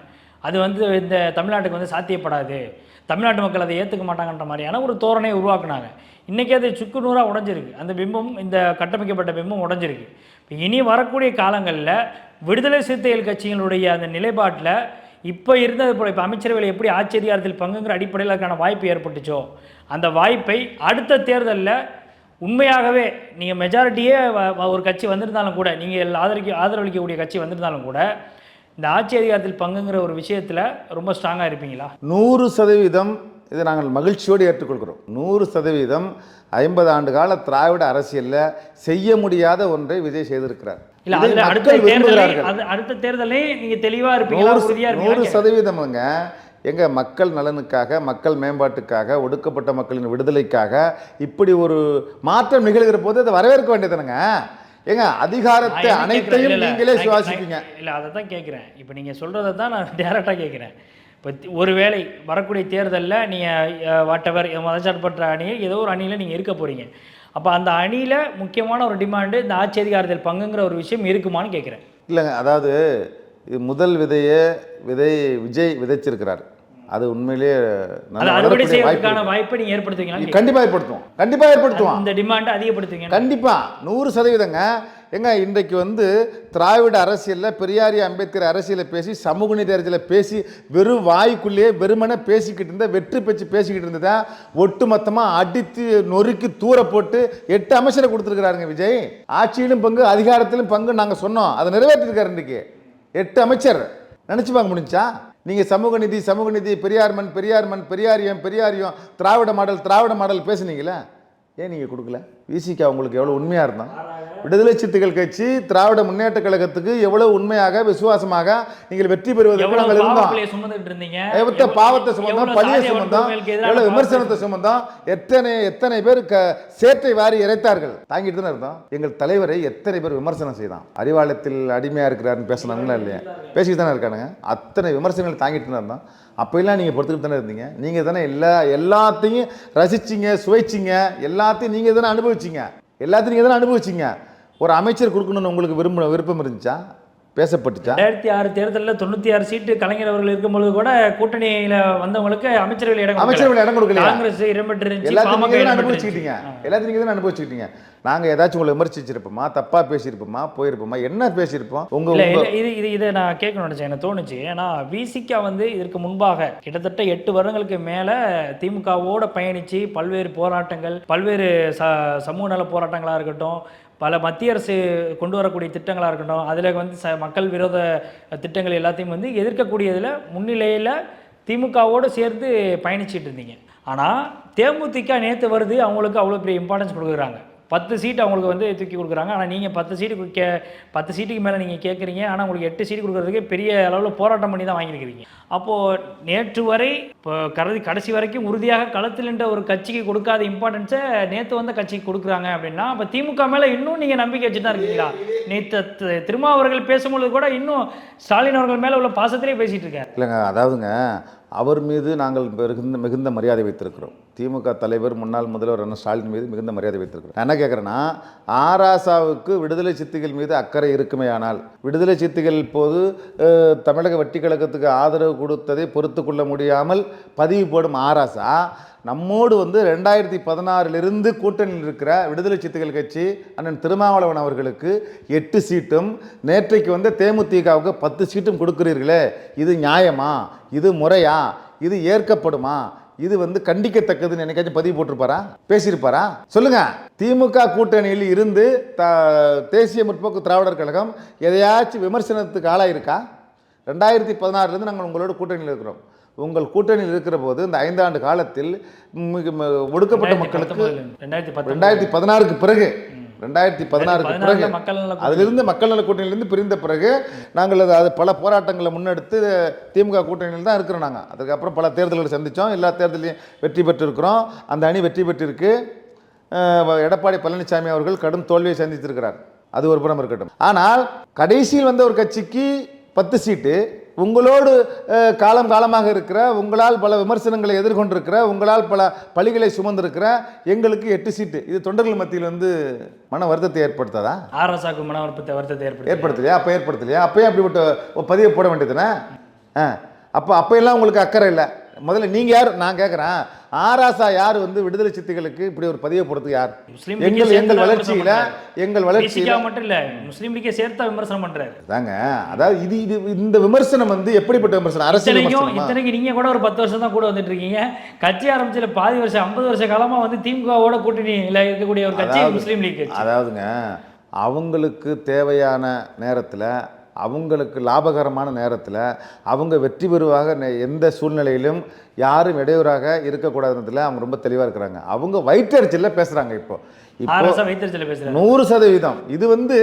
அது வந்து இந்த தமிழ்நாட்டுக்கு வந்து சாத்தியப்படாது, தமிழ்நாட்டு மக்கள் அதை ஏற்றுக்க மாட்டாங்கன்ற மாதிரியான ஒரு தோரணையை உருவாக்குனாங்க. இன்றைக்கி அது சுக்கு நூறாக உடஞ்சிருக்கு, அந்த பிம்பம், இந்த கட்டமைக்கப்பட்ட பிம்பம் உடஞ்சிருக்கு. இப்போ இனி வரக்கூடிய காலங்களில் விடுதலை சிறுத்தைகள் கட்சிகளுடைய அந்த நிலைப்பாட்டில் இப்போ இருந்தது போல், இப்போ அமைச்சரவையில் எப்படி ஆட்சி அதிகாரத்தில் பங்குங்கிற அடிப்படையில் அதுக்கான வாய்ப்பு ஏற்பட்டுச்சோ, அந்த வாய்ப்பை அடுத்த தேர்தலில் உண்மையாகவே நீங்கள் மெஜாரிட்டியே ஒரு கட்சி வந்திருந்தாலும் கூட, நீங்கள் ஆதரவளிக்கக்கூடிய கட்சி வந்திருந்தாலும் கூட, இந்த ஆட்சி அதிகாரத்தில் பங்குங்கிற ஒரு விஷயத்தில் ரொம்ப ஸ்ட்ராங்காக இருப்பீங்களா? 100% இதை நாங்கள் மகிழ்ச்சியோடு ஏற்றுக்கொள்கிறோம். 100% 50 ஆண்டு கால திராவிட அரசியலில் செய்ய முடியாத ஒன்றை விஜய் செய்திருக்கிறார். இல்லை, அதில் அடுத்த தேர்தலே நீங்கள் தெளிவாக இருப்பீங்களா? 100%ங்க. எங்கள் மக்கள் நலனுக்காக, மக்கள் மேம்பாட்டுக்காக, ஒடுக்கப்பட்ட மக்களின் விடுதலைக்காக இப்படி ஒரு மாற்றம் நிகழ்கிற போது அதை வரவேற்க வேண்டியதுனுங்க. ஏங்க, அதிகாரத்தை அனைத்தையும் நீங்களே சுவாசிப்பீங்க. இல்லை, அதை தான் கேட்குறேன். இப்போ நீங்கள் சொல்கிறத தான் நான் டேரெக்டாக கேட்குறேன். இப்போ ஒருவேளை வரக்கூடிய தேர்தலில் நீங்கள் வாட்டவர் மதச்சார்பற்ற அணியில் ஏதோ ஒரு அணியில் நீங்கள் இருக்க போகிறீங்க. அப்போ அந்த அணியில் முக்கியமான ஒரு டிமாண்டு இந்த ஆட்சி அதிகாரத்தில் பங்குங்கிற ஒரு விஷயம் இருக்குமான்னு கேட்குறேன். இல்லைங்க, அதாவது முதல் விஜய் விதைச்சிருக்கிறார். அது உண்மையிலேயே அறுவடை செய்வதற்கான வாய்ப்பை நீங்கள் ஏற்படுத்துவீங்களா? கண்டிப்பாக ஏற்படுத்துவோம். இந்த டிமாண்டை அதிகப்படுத்துவீங்க? கண்டிப்பாக 100%ங்க. எங்க இன்றைக்கு வந்து திராவிட அரசியலில் பெரியாரி அம்பேத்கர் அரசியலை பேசி, சமூக நீதி அரசியலை பேசி, வெறும் வாய்க்குள்ளேயே வெறுமனை பேசிக்கிட்டு இருந்த, வெற்றி பேச்சு பேசிக்கிட்டு இருந்ததா ஒட்டு மொத்தமாக அடித்து நொறுக்கி தூர போட்டு 8 அமைச்சரை கொடுத்துருக்கிறாருங்க விஜய். ஆட்சியிலும் பங்கு, அதிகாரத்திலும் பங்கு நாங்கள் சொன்னோம், அதை நிறைவேற்றிருக்காரு. இன்றைக்கு 8 அமைச்சர் நினச்சி பார்க்க முடிஞ்சா? நீங்கள் சமூக நீதி, பெரியாரியம் திராவிட மாடல் பேசுனீங்களே, ஏன் நீங்கள் கொடுக்கல? விசிகா உங்களுக்கு எவ்வளோ உண்மையாக இருந்தான்? விடுதலை சிறுத்தைகள் கட்சி திராவிட முன்னேற்ற கழகத்துக்கு எவ்வளவு உண்மையாக விசுவாசமாக நீங்கள் வெற்றி பெறுவதற்கு நாங்கள் இருந்தோம். பாவத்தை சுமந்தோம், பழியை சுமந்தோம், எவ்வளவு விமர்சனத்தை சுமந்தோம், எத்தனை பேர் சேற்றை வாரி இறைத்தார்கள், தாங்கிட்டு தானே இருந்தோம். எங்கள் தலைவரை எத்தனை பேர் விமர்சனம் செய்தான். அறிவாலயத்தில் அடிமையாக இருக்கிறாருன்னு பேசினாங்களா இல்லையா? பேசிட்டு தானே இருக்கானுங்க. அத்தனை விமர்சனங்கள் தாங்கிட்டு தான் இருந்தோம். அப்போல்லாம் நீங்கள் பொறுத்துக்கிட்டு தானே இருந்தீங்க. நீங்கள் தானே எல்லாத்தையும் ரசிச்சிங்க, சுவைச்சிங்க, எல்லாத்தையும் நீங்கள் தானே அனுபவிச்சிங்க. ஒரு அமைச்சர் கொடுக்கணும்னு உங்களுக்கு விருப்பம் இருந்துச்சா? பேசப்பட்டுச்சா? 2006 தேர்தலில் 96 சீட்டு கலைஞர் அவர்கள் இருக்கும்பொழுது கூட கூட்டணியில் வந்தவங்களுக்கு அமைச்சர்கள் இடம் கொடுக்கல. காங்கிரஸ் இடம்பெற்று இருந்துச்சு, எல்லாத்தையும் பாமக நீங்க தான் இடம்பெற்று அனுபவிச்சுக்கிட்டீங்க. எல்லாத்தையும் நீங்க தான் அனுபவிச்சுக்கிட்டீங்க. நாங்கள் ஏதாச்சும் உங்களை விமர்சிச்சிருப்போமா, தப்பா பேசியிருப்போமா, போயிருப்போமா, என்ன பேசியிருப்போம்? இதை நான் கேட்கணும்னு நினைச்சேன், எனக்கு தோணுச்சு. ஏன்னா விசிகா வந்து இதற்கு முன்பாக கிட்டத்தட்ட 8 வருடங்களுக்கு மேலே திமுகவோட பயணித்து பல்வேறு போராட்டங்கள், பல்வேறு சமூக நல போராட்டங்களாக இருக்கட்டும், பல மத்திய அரசு கொண்டு வரக்கூடிய திட்டங்களாக இருக்கட்டும், அதில் வந்து மக்கள் விரோத திட்டங்கள் எல்லாத்தையும் வந்து எதிர்க்கக்கூடியதில் முன்னிலையில் திமுகவோடு சேர்ந்து பயணிச்சிட்டு இருந்தீங்க. ஆனால் தேமுதிக நேற்று வருது, அவங்களுக்கு அவ்வளோ பெரிய இம்பார்ட்டன்ஸ் கொடுக்குறாங்க. 10 சீட்டு அவங்களுக்கு வந்து தூக்கி கொடுக்குறாங்க. ஆனால் நீங்கள் 10 சீட்டுக்கு மேலே நீங்கள் கேட்குறீங்க. ஆனால் உங்களுக்கு 8 சீட்டு கொடுக்குறதுக்கு பெரிய அளவில் போராட்டம் பண்ணி தான் வாங்கியிருக்கிறீங்க. அப்போது நேற்று வரை இப்போ கடைசி வரைக்கும் உறுதியாக களத்தில் நின்ற ஒரு கட்சிக்கு கொடுக்காத இம்பார்ட்டன்ஸை நேற்று வந்த கட்சிக்கு கொடுக்குறாங்க அப்படின்னா, அப்போ திமுக மேலே இன்னும் நீங்கள் நம்பிக்கை வச்சுட்டு தான் இருக்கீங்களா? நேற்று திருமாவர்கள் பேசும்பொழுது கூட இன்னும் ஸ்டாலின் அவர்கள் மேலே உள்ள பாசத்திலே பேசிகிட்டு இருக்காரு. இல்லைங்க, அதாவதுங்க, அவர் மீது நாங்கள் மிகுந்த மரியாதை வைத்திருக்கிறோம். திமுக தலைவர் முன்னாள் முதல்வர் ஸ்டாலின் மீது மிகுந்த மரியாதை வைத்திருக்கிறோம். நான் என்ன கேட்குறேன்னா, ஆராசாவுக்கு விடுதலை சிறுத்தைகள் மீது அக்கறை இருக்குமே ஆனால், விடுதலை சிறுத்தைகள் போது தமிழக வட்டி கழகத்துக்கு ஆதரவு கொடுத்ததை பொறுத்து கொள்ள முடியாமல் பதிவு போடும் ஆராசா நம்மோடு வந்து 2016 கூட்டணியில் இருக்கிற விடுதலை சிறுத்தைகள் கட்சி அண்ணன் திருமாவளவன் அவர்களுக்கு 8 சீட்டும், நேற்றைக்கு வந்து தேமுதிகவுக்கு 10 சீட்டும் கொடுக்கிறீர்களே, இது நியாயமா? இது முறையா? இது ஏற்கப்படுமா? இது வந்து கண்டிக்கத்தக்கதுன்னு என்னைக்காச்சும் பதிவு போட்டிருப்பாரா, பேசியிருப்பாரா? சொல்லுங்க. திமுக கூட்டணியில் இருந்து தேசிய முற்போக்கு திராவிடர் கழகம் எதையாச்சும் விமர்சனத்துக்கு ஆளாயிருக்கா? 2016 நாங்கள் உங்களோட கூட்டணியில் இருக்கிறோம். உங்கள் கூட்டணியில் இருக்கிற போது இந்த 5 ஆண்டு காலத்தில் ஒடுக்கப்பட்ட மக்களுக்கு 2016க்கு பிறகு 2016க்கு பிறகு அதிலிருந்து மக்கள் நல கூட்டணியிலிருந்து பிரிந்த பிறகு நாங்கள் அது பல போராட்டங்களை முன்னெடுத்து திமுக கூட்டணியில் தான் இருக்கிறோம். நாங்கள் அதுக்கப்புறம் பல தேர்தல்களை சந்தித்தோம். எல்லா தேர்தலையும் வெற்றி பெற்றிருக்கிறோம். அந்த அணி வெற்றி பெற்றிருக்கு. எடப்பாடி பழனிசாமி அவர்கள் கடும் தோல்வியை சந்தித்திருக்கிறார். அது ஒரு புறம் இருக்கட்டும். ஆனால் கடைசியில் வந்த ஒரு கட்சிக்கு 10 சீட்டு, உங்களோடு காலமாக இருக்கிற, உங்களால் பல விமர்சனங்களை எதிர்கொண்டிருக்கிற, உங்களால் பல பழிகளை சுமந்திருக்கிற எங்களுக்கு 8 சீட்டு. இது தொண்டர்கள் மத்தியில் வந்து மன வருத்தத்தை ஏற்படுத்தாதா? ஆராசாக்கு மன வருத்தத்தை ஏற்படுத்தலையா? அப்போ ஏற்படுத்தலையா? அப்போயே அப்படிப்பட்ட பதிவை போட வேண்டியதுதானே? அப்போ எல்லாம் உங்களுக்கு அக்கறை இல்லை. முதல்ல நீங்க யார்? நான் கேட்குறேன், ஆராசா யார் வந்து விடுதலை சிறுத்தைகளுக்கு இப்படி ஒரு பதிவை போடுறதுக்கு யார்? எங்கள் வளர்ச்சியில மட்டும் இல்ல, முஸ்லீம் லீக்கை சேர்த்தா விமர்சனம் பண்றாரு தாங்க. அதாவது இது இந்த விமர்சனம் வந்து எப்படிப்பட்ட விமர்சனம்? அரசியல் இத்தனைக்கு நீங்க கூட ஒரு 10 வருஷம் தான் கூட வந்துட்டு இருக்கீங்க. கட்சி ஆரம்பிச்சல பாதி வருஷம் 50 வருஷ காலமா வந்து திமுகவோட கூட்டணியில் இருக்கக்கூடிய ஒரு கட்சி முஸ்லீம் லீக். அதாவதுங்க, அவங்களுக்கு தேவையான நேரத்தில், அவங்களுக்கு லாபகரமான நேரத்தில் அவங்க வெற்றி பெறுவாக எந்த சூழ்நிலையிலும் யாரும் இடையூறாக இருக்கக்கூடாதுன்றதுல அவங்க ரொம்ப தெளிவாக இருக்கிறாங்க. அவங்க வயிற்றறிச்சலில் பேசுகிறாங்க. இப்போ 100%. இது வந்து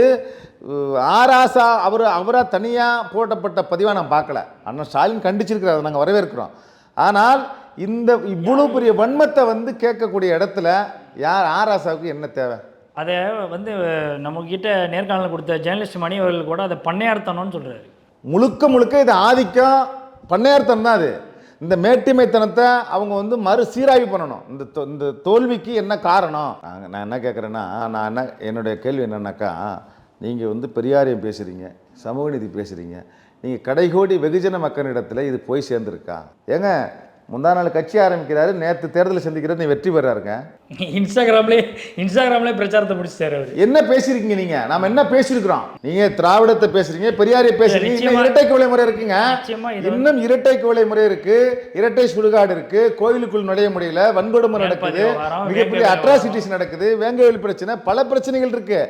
ஆராசா அவராக தனியாக போடப்பட்ட பதிவாக நான் பார்க்கல. அண்ணன் ஸ்டாலின் கண்டிச்சிருக்கிறார், நாங்கள் வரவேற்கிறோம். ஆனால் இந்த இவ்வளோ பெரிய வன்மத்தை வந்து கேட்கக்கூடிய இடத்துல யார் ஆராசாவுக்கு என்ன தேவை? அதை வந்து நம்மக்கிட்ட நேர்காணல் கொடுத்த ஜேர்னலிஸ்ட் மணி அவர்கள் கூட அதை பண்ணையார்த்தனம்னு சொல்கிறாரு. முழுக்க இது ஆதிக்கம் பண்ணையார்த்தனம் தான். அது இந்த மேட்டிமைத்தனத்தை அவங்க வந்து மறு சீராய்வு பண்ணணும். இந்த தோல்விக்கு என்ன காரணம்? நான் என்ன கேட்குறேன்னா, என்னுடைய கேள்வி என்னன்னாக்கா, நீங்கள் வந்து பெரியாரியம் பேசுகிறீங்க, சமூக நீதி பேசுகிறீங்க, நீங்கள் கடைகோடி வெகுஜன மக்களிடத்தில் இது போய் சேர்ந்துருக்கா? ஏங்க, முந்தா நாள் கட்சி ஆரம்பிக்கிறாரு, நேற்று தேர்தலை சந்திக்கிறது, நீ வெற்றி பெறாருங்க. இன்ஸ்டாகிராம்லேயே பிரச்சாரத்தை முடிச்சாரு. என்ன பேசியிருக்கீங்க நீங்க? நாம என்ன பேசியிருக்கிறோம்? நீங்க திராவிடத்தை பேசுறீங்க, பெரியாரை பேசுறீங்க, இரட்டை குவளை முறை இருக்குங்க. இன்னும் இரட்டை குவளை முறை இருக்கு, இரட்டை சுடுகாடு இருக்கு, கோயிலுக்குள் நுழைய முடியல, வன்கொடுமை நடக்குது, மிகப்பெரிய அட்ராசிட்டிஸ் நடக்குது, வேங்கவேல் பிரச்சனை, பல பிரச்சனைகள் இருக்கு.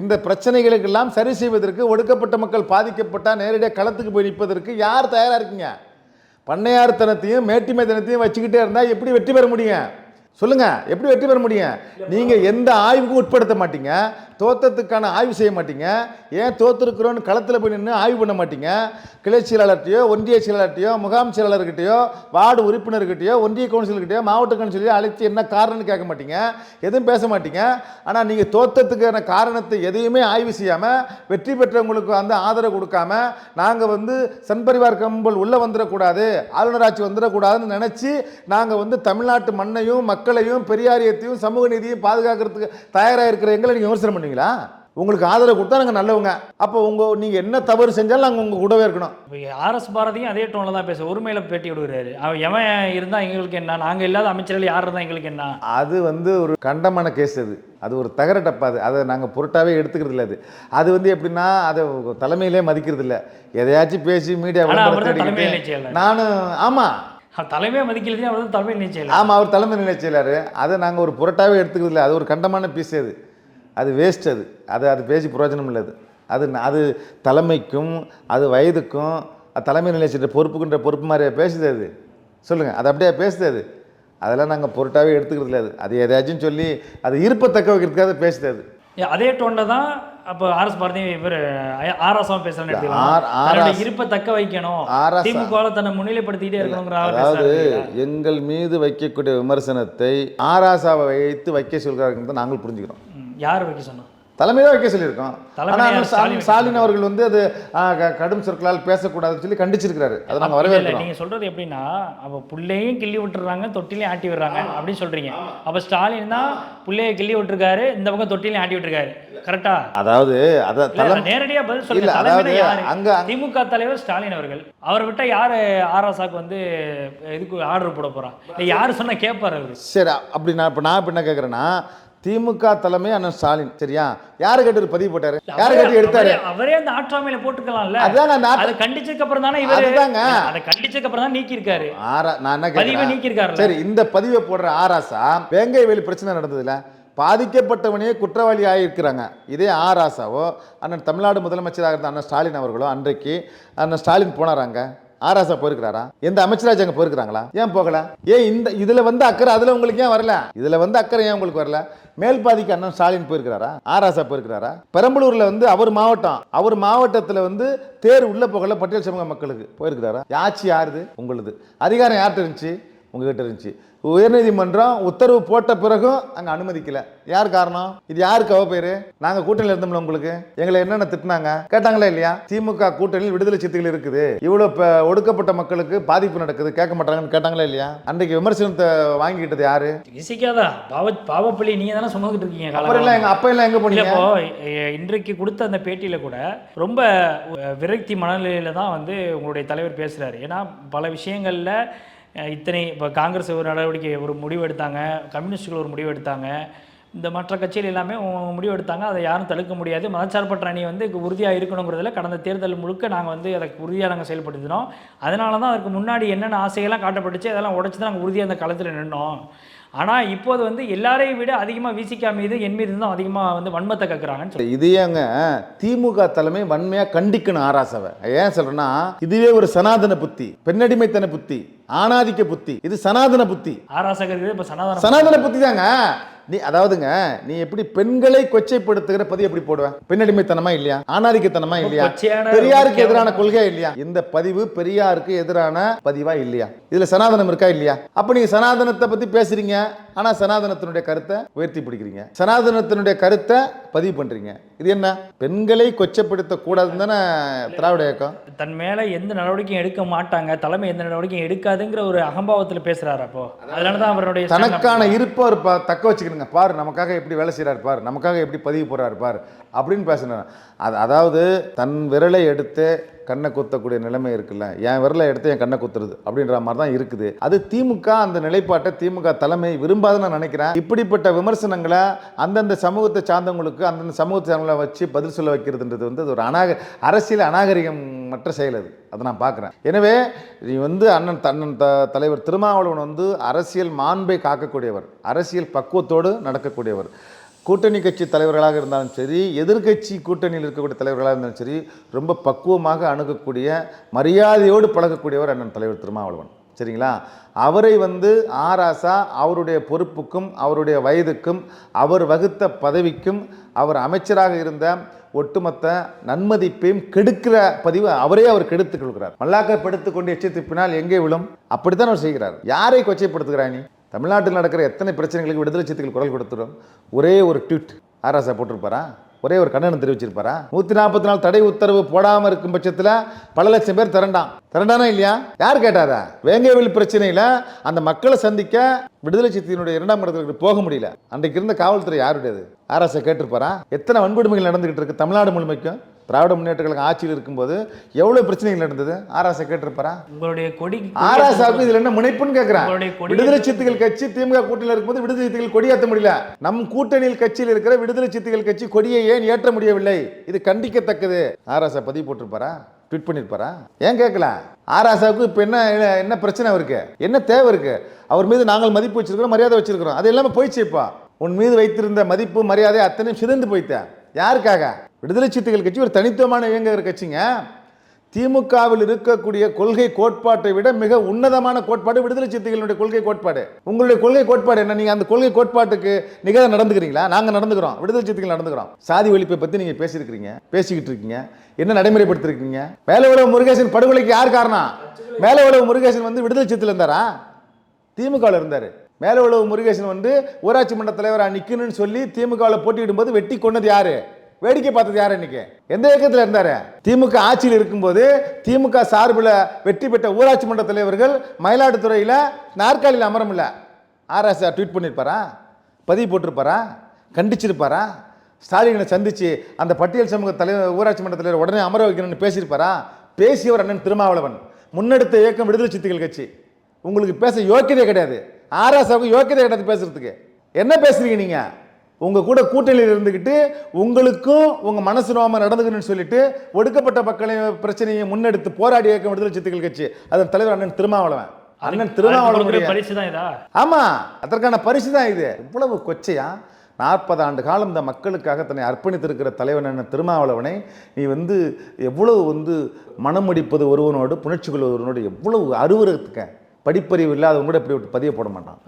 இந்த பிரச்சனைகளுக்கு எல்லாம் சரி செய்வதற்கு, ஒடுக்கப்பட்ட மக்கள் பாதிக்கப்பட்டா நேரடியாக களத்துக்கு போய் நிற்பதற்கு யார் தயாரா இருக்கீங்க? பண்ணையார்த்தனத்தையும் மேட்டிமைத்தனத்தையும் வச்சுக்கிட்டே இருந்தால் எப்படி வெற்றி பெற முடியும்? சொல்லுங்க, எப்படி வெற்றி பெற முடியும்? நீங்க எந்த ஆய்வுக்கும் உட்படுத்த மாட்டீங்க, தோத்தத்துக்கான ஆய்வு செய்ய மாட்டீங்க, ஏன் தோத்துருக்குறோன்னு களத்தில் போய் நின்று ஆய்வு பண்ண மாட்டீங்க. கிளை செயலாளர்கிட்டையோ, ஒன்றிய செயலாளர்கிட்டையோ, முகாம் செயலாளர்கிட்டையோ, வார்டு உறுப்பினர்கிட்டையோ, ஒன்றிய கவுன்சிலர்கிட்டையோ, மாவட்ட கவுன்சிலையோ அழைச்சி என்ன காரணம்னு கேட்க மாட்டீங்க, எதுவும் பேச மாட்டீங்க. ஆனால் நீங்கள் தோத்தத்துக்கான காரணத்தை எதையுமே ஆய்வு செய்யாமல், வெற்றி பெற்றவங்களுக்கு அந்த ஆதரவு கொடுக்காம, நாங்கள் வந்து சன்பரிவார் கம்பல் உள்ளே வந்துடக்கூடாது, ஆளுநராட்சி வந்துடக்கூடாதுன்னு நினச்சி நாங்கள் வந்து தமிழ்நாட்டு மண்ணையும் மக்களையும் பெரியாரியத்தையும் சமூக நீதியையும் பாதுகாக்கிறதுக்கு தயாராக இருக்கிற எங்களை நீங்கள் விமர்சனம் பண்ணுவீங்களா? உங்களுக்கு ஆதரவு கொடுத்தா நாங்கள் நல்லவங்க. அப்போ நீங்கள் என்ன தவறு செஞ்சாலும் நாங்கள் உங்கள் கூடவே இருக்கணும். இப்போ ஆர்எஸ் பாரதியும் அதே டோனில் தான் பேச ஒருமையில பேட்டி விடுகிறாரு. அவன் எவன் இருந்தால் எங்களுக்கு என்ன, நாங்கள் இல்லாத அமைச்சர்கள் யார் இருந்தால் எங்களுக்கு என்ன. அது ஒரு கண்டமான கேஸ். அது ஒரு தகர டப்பா. அதை நாங்கள் பொருட்டாவே எடுத்துக்கிறது இல்லை. அது எப்படின்னா அதை தலைமையிலே மதிக்கிறது இல்லை. எதையாச்சும் பேசி மீடியா நானும் ஆமாம் தலைமையை மதிக்கலையே, அவர் தான் தலைமை நிலைச்செயலாளர். ஆமாம், அவர் தலைமை நிலைச்செயலாளர். அதை நாங்கள் ஒரு பொருட்டாவே எடுத்துக்கிறது இல்லை. அது ஒரு கண்டமான பீஸ். அது வேஸ்ட். அது பேசி பிரயோஜனம் இல்லை. அது தலைமைக்கும் அது வயதுக்கும் தலைமை நிலைச்ச பொறுப்புக்குன்ற பொறுப்பு மாதிரியா பேசுது? அது சொல்லுங்கள், அது அப்படியே பேசுது? அதெல்லாம் நாங்கள் பொருட்டாவே எடுத்துக்கிறது இல்லை. அது எதாச்சும் சொல்லி அது இருப்பத்தக்க வைக்கிறதுக்காக பேசுது. அதே டோனில் தான் அப்போ ஆர்எஸ் பாரதி இவர் ஆராசம் பேசுகிறேன், இருப்பை தக்க வைக்கணும், திமுக தன்னை முன்னிலைப்படுத்திக்கிட்டே இருக்கணுங்கிற. அதாவது எங்கள் மீது வைக்கக்கூடிய விமர்சனத்தை ஆராசாவை வைத்து வைக்க சொல்கிறார்கள் நாங்கள் புரிஞ்சுக்கிறோம். யார் வைக்க சொன்னோம்? தலைமை தான் வைக்க சொல்லியிருக்கோம். ஆனால் ஸ்டாலின் அவர்கள் அது கடும் சொற்களால் பேசக்கூடாதுன்னு சொல்லி கண்டிச்சிருக்கிறாரு. அதை நாங்கள் வரவேற்கிறோம். நீங்கள் சொல்கிறது எப்படின்னா, அப்போ புள்ளையும் கிள்ளி விட்டுறாங்க, தொட்டிலையும் ஆட்டி விடுறாங்க அப்படின்னு சொல்கிறீங்க. அப்போ ஸ்டாலின் தான் புள்ளையை கிள்ளி விட்டுருக்காரு, இந்த பக்கம் தொட்டிலையும் ஆட்டி விட்டுருக்காரு. கரெக்டா? அதாவது நேரடியாக பதில் சொல்லுங்க. திமுக தலைவர் ஸ்டாலின் அவர்கள், அவரை விட்டா யாரு ஆராசாக்கு இதுக்கு ஆர்டர் போட போறா? யாரு சொன்னா கேட்பாரு அவரு? சரி, அப்படி நான் என்ன கேட்கறேன்னா, திமுக தலைமை அண்ணன் ஸ்டாலின், சரியா? யாரு கேட்டு பதிவு போட்டாரு? யாரு கேட்டு எடுத்தாரு? அவரே அந்த ஆற்றாமையில போட்டுக்கலாம்ல. அதை கண்டிச்சதுக்கு அப்புறம் தானே இவரு அதை கண்டிச்சதுக்கு அப்புறம் தான் நீக்கி இருக்காரு. நான் என்ன பதிவை நீக்கி இருக்காரு. சரி, இந்த பதிவை போடுற ஆராசா வேங்கை வேலி பிரச்சனை நடந்ததுல பாதிக்கப்பட்டவனே குற்றவாளி ஆகியிருக்கிறாங்க. இதே ஆராசாவோ அண்ணன் தமிழ்நாடு முதலமைச்சராக இருந்த அண்ணன் ஸ்டாலின் அவர்களோ அன்றைக்கு அண்ணன் ஸ்டாலின் போனாராங்க? ஆராசா போயிருக்கிறாரா? எந்த அமைச்சராஜ் அங்கே போயிருக்கிறாங்களா? ஏன் போகல? ஏன் இதுல அக்கறை அதுல உங்களுக்கு ஏன் வரல? இதுல அக்கறை ஏன் உங்களுக்கு வரல? மேல்பாதிக்கு அண்ணன் ஸ்டாலின் போயிருக்கிறாரா? ஆராசா போயிருக்கிறாரா? பெரம்பலூர்ல அவர் மாவட்டத்தில் தேர் உள்ள போகல, பட்டியல் சமூக மக்களுக்கு போயிருக்கிறாரா? ஆட்சி யாருது? உங்களுது. அதிகாரம் யார்கிட்ட இருந்துச்சு? உங்ககிட்ட இருந்துச்சு. உயர்நீதிமன்றம் உத்தரவு போட்ட பிறகும் அங்கே அனுமதிக்கல. யார் காரணம்? இது யாருக்கு அவ பேரு? நாங்கள் கூட்டணியில் இருந்தோம்ல, உங்களுக்கு எங்களை என்னென்ன திட்டினாங்க கேட்டாங்களா இல்லையா? திமுக கூட்டணியில் விடுதலை சிறுத்தைகள் இருக்குது, இவ்வளோ ஒடுக்கப்பட்ட மக்களுக்கு பாதிப்பு நடக்குது, கேட்க மாட்டாங்கன்னு கேட்டாங்களா இல்லையா? அன்றைக்கு விமர்சனத்தை வாங்கிக்கிட்டது யாரு? யோசிக்காதா? பாவப்பள்ளி நீங்க தானே சுமந்துட்டு இருக்கீங்க. அப்புறம் இல்லை, எங்கள் அப்பா எல்லாம் எங்கே போனீங்க? இன்றைக்கு கொடுத்த அந்த பேட்டியில் கூட ரொம்ப விரக்தி மனநிலையில தான் உங்களுடைய தலைவர் பேசுகிறாரு. ஏன்னா பல விஷயங்களில் இப்போ காங்கிரஸ் ஒரு நடவடிக்கை, ஒரு முடிவு எடுத்தாங்க, கம்யூனிஸ்டுகள் ஒரு முடிவு எடுத்தாங்க, இந்த மற்ற கட்சிகள் எல்லாமே முடிவு எடுத்தாங்க. அதை யாரும் தடுக்க முடியாது. மதச்சார்பற்ற அணி உறுதியாக இருக்கணுங்கிறதுல கடந்த தேர்தல் முழுக்க நாங்கள் அதை உறுதியாக நாங்கள் செயல்படுத்தினோம். அதனால தான் அதுக்கு முன்னாடி என்னென்ன ஆசைகள்லாம் காட்டப்பட்டுச்சு அதெல்லாம் உடச்சி தான் நாங்கள் உறுதியாக அந்த களத்தில் நின்னோம். ஆனால் இப்போது எல்லாரையும் விட அதிகமாக விசிகா மீது என் மீது தான் அதிகமாக வன்மத்தை கக்குறாங்கன்னு சொல்லி இதையங்க திமுக தலைமை வன்மையாக கண்டிக்கணும் ஆராசாவை. ஏன் சொல்றேன்னா, இதுவே ஒரு சனாதன புத்தி, பெண்ணடிமைத்தன புத்தி, ஆணாதிக்க புத்தி, இது சனாதன புத்தி. ஆராசகர்கள் இப்போ சனாதன புத்தி தாங்க. அதாவதுங்க, நீ எப்படி பெண்களை கொச்சைப்படுத்துகிற பதிவு எப்படி போடுவேன்? பெண்ணடிமைத்தனமா இல்லையா? ஆணாதிக்கத்தனமா இல்லையா? பெரியாருக்கு எதிரான கொள்கையா இல்லையா? இந்த பதிவு பெரியாருக்கு எதிரான பதிவா இல்லையா? இதுல சனாதனம் இருக்கா இல்லையா? அப்ப நீங்க சனாதனத்தை பத்தி பேசுறீங்க, ஆனா சனாதனத்தினுடைய கருத்தை உயர்த்தி பிடிக்கிறீங்க, சனாதனத்தினுடைய கருத்தை பதிவு பண்றீங்க. இது என்ன? பெண்களை கொச்சப்படுத்த கூடாதுன்னு தானே திராவிட இயக்கம். தன் மேல எந்த நடவடிக்கையும் எடுக்க மாட்டாங்க, தலைமை எந்த நடவடிக்கையும் எடுக்காதுங்கிற ஒரு அகம்பாவத்தில் பேசுறாரு. அப்போ அதனாலதான் அவருடைய தனக்கான இருப்பை தக்க வச்சுக்கணுங்க. பாரு, நமக்காக எப்படி வேலை செய்யறாரு பாரு, நமக்காக எப்படி பதிவு போடுறாரு பாரு அப்படின்னு பேசுனேன். அதாவது தன் விரலை எடுத்து கண்ணை குத்தக்கூடிய நிலைமை இருக்குல்ல, என் விரலை எடுத்து என் கண்ணை குத்துறது அப்படின்ற மாதிரி தான் இருக்குது. அது திமுக அந்த நிலைப்பாட்டை திமுக தலைமை விரும்பாதுன்னு நான் நினைக்கிறேன். இப்படிப்பட்ட விமர்சனங்களை அந்தந்த சமூகத்தை சார்ந்தவங்களுக்கு அந்தந்த சமூகத்தை சார்ந்தவங்களை வச்சு பதில் சொல்ல வைக்கிறதுன்றது அது ஒரு அரசியல் அநாகரிகம் மற்ற செயல். அதை நான் பார்க்குறேன். எனவே நீ அண்ணன் தலைவர் திருமாவளவன் அரசியல் மாண்பை காக்கக்கூடியவர், அரசியல் பக்குவத்தோடு நடக்கக்கூடியவர். கூட்டணி கட்சி தலைவர்களாக இருந்தாலும் சரி, எதிர்கட்சி கூட்டணியில் இருக்கக்கூடிய தலைவர்களாக இருந்தாலும் சரி, ரொம்ப பக்குவமாக அணுகக்கூடிய, மரியாதையோடு பழகக்கூடியவர் அண்ணன் தலைவர் திருமாவளவன். சரிங்களா? அவரை ஆராசா அவருடைய பொறுப்புக்கும் அவருடைய வயதுக்கும் அவர் வகுத்த பதவிக்கும் அவர் அமைச்சராக இருந்த ஒட்டுமொத்த நன்மதிப்பையும் கெடுக்கிற பதிவு அவர் கெடுத்துக் கொள்கிறார். மல்லாக்கப்படுத்திக் கொண்டு எச்சை துப்பினால் எங்கே விழும்? அப்படித்தான் அவர் செய்கிறார். யாரை கொச்சைப்படுத்துகிறாய் நீ? தமிழ்நாட்டில் நடக்கிற எத்தனை பிரச்சனைகளுக்கு விடுதலை சிறுத்தைகள் குரல் கொடுத்துடும். ஒரே ஒரு ட்வீட் ஆராசா போட்டிருப்பாரா? ஒரே ஒரு கண்டனம் தெரிவிச்சிருப்பாரா? 144 தடை உத்தரவு போடாமல் இருக்கும் பட்சத்தில் பல லட்சம் பேர் திரண்டானா இல்லையா? யார் கேட்டாரா? வேங்கவேல் பிரச்சனையில் அந்த மக்களை சந்திக்க விடுதலை சிறுத்தையினுடைய 2ஆம் இடத்துக்கு போக முடியல. அன்றைக்கு இருந்த காவல்துறை யாருடையது? ஆர்எஸ் கேட்டிருப்பாரா? எத்தனை வன்கொடுமைகள் நடந்துகிட்டு இருக்கு தமிழ்நாடு முழுமைக்கும்? திராவிட முன்னேற்ற கழகம் ஆட்சியில் இருக்கும்போது எவ்வளவு பிரச்சனைகள் நடந்தது? ஆர்எஸ் கேட்டிருப்பாரா? உங்களுடைய கொடி ஆர்எஸ் இதுல என்ன முனைப்புன்னு கேட்கிறேன். விடுதலை சிறுத்தைகள் கட்சி திமுக கூட்டணியில் இருக்கும்போது விடுதலை சிறுத்தைகள் கொடியேற்ற முடியல. நம் கூட்டணியில் கட்சியில் இருக்கிற விடுதலை சிறுத்தைகள் கட்சி கொடியை ஏன் ஏற்ற முடியவில்லை? இது கண்டிக்கத்தக்கது. ஆர்எஸ் பதிவு போட்டிருப்பாரா? ட்வீட் பண்ணிருப்பாரா? ஏன் கேட்கல? ஆர்எஸ்க்கு இப்ப என்ன பிரச்சனை இருக்கு? என்ன தேவை இருக்கு? அவர் மீது நாங்கள் மதிப்பு வச்சிருக்கிறோம், மரியாதை வச்சிருக்கிறோம். அது எல்லாமே போயிடுச்சு. இப்போ உன் மீது வைத்திருந்த மதிப்பு மரியாதை அத்தனையும் சிதைந்து போயிட்டேன். யாருக்காக? விடுதலை சிறுத்தைகள் கட்சி ஒரு தனித்துவமான இயங்குகிற கட்சிங்க. திமுகவில் இருக்கக்கூடிய கொள்கை கோட்பாட்டை விட மிக உன்னதமான கோட்பாடு விடுதலை சிறுத்தைகளுடைய கொள்கை கோட்பாடு. உங்களுடைய கொள்கை கோட்பாடு என்ன? நீங்க அந்த கொள்கை கோட்பாட்டுக்கு நிகழ நடந்துக்கிறீங்களா? நாங்க நடந்துக்கிறோம், விடுதலை சிறுத்தைகள் நடந்துக்கிறோம். சாதி ஒழிப்பை பத்தி நீங்க பேசிக்கிட்டு இருக்கீங்க. என்ன நடைமுறைப்படுத்திருக்கீங்க? மேலவளவு முருகேசன் படுகொலைக்கு யார் காரணம்? மேலவளவு முருகேசன் வந்து விடுதலை சிறுத்தையில் இருந்தாரா? திமுகவில் இருந்தாரு. மேலவளவு முருகேசன் வந்து ஊராட்சி மன்ற தலைவராக நிக்கணும்னு சொல்லி திமுகவில் போட்டியிடும் போது வெட்டி கொண்டது யாரு? வேடிக்கை பார்த்தது யார்? இன்னைக்கு எந்த இயக்கத்தில் இருந்தாரு? திமுக ஆட்சியில் இருக்கும்போது திமுக சார்பில் வெற்றி பெற்ற ஊராட்சி மன்ற தலைவர்கள் மயிலாடுதுறையில் நாற்காலியில் அமரமில்ல. RS tweet பண்ணியிருப்பாரா? பதிவு போட்டிருப்பாரா? கண்டிச்சிருப்பாரா? ஸ்டாலினை சந்திச்சு அந்த பட்டியல் சமூக தலைவர் ஊராட்சி மன்ற தலைவர் உடனே அமர வைக்கணும்னு பேசியிருப்பாரா? பேசியவர் அண்ணன் திருமாவளவன். முன்னெடுத்த இயக்கம் விடுதலை சிறுத்தைகள் கட்சி. உங்களுக்கு பேச யோக்கியதே கிடையாது. ஆர்எஸ்க்கு யோக்கியதே கிடையாது பேசுறதுக்கு. என்ன பேசுறீங்க நீங்க? உங்க கூட கூட்டணியில் இருந்துகிட்டு உங்களுக்கும் உங்க மனசு நோம நடந்துக்கணும்னு சொல்லிட்டு ஒடுக்கப்பட்ட மக்களின் பிரச்சனையை முன்னெடுத்து போராடி இயக்கம் விடுதலை சிறுத்தைகள் கட்சி அதன் தலைவர் அண்ணன் திருமாவளவன். அண்ணன் திருமாவளவன் பரிசு தான் இதா? ஆமா, அதற்கான பரிசு தான் இது. இவ்வளவு கொச்சையா 40 ஆண்டு காலம் இந்த மக்களுக்காக தன்னை அர்ப்பணித்திருக்கிற தலைவன் அண்ணன் திருமாவளவனை நீ வந்து எவ்வளவு மனம் முடிப்பது ஒருவனோடு புணர்ச்சி கொள்வதோடு எவ்வளவு அருவருக்க. படிப்பறிவு இல்லாதவங்க கூட இப்படி பதிய போட மாட்டான்.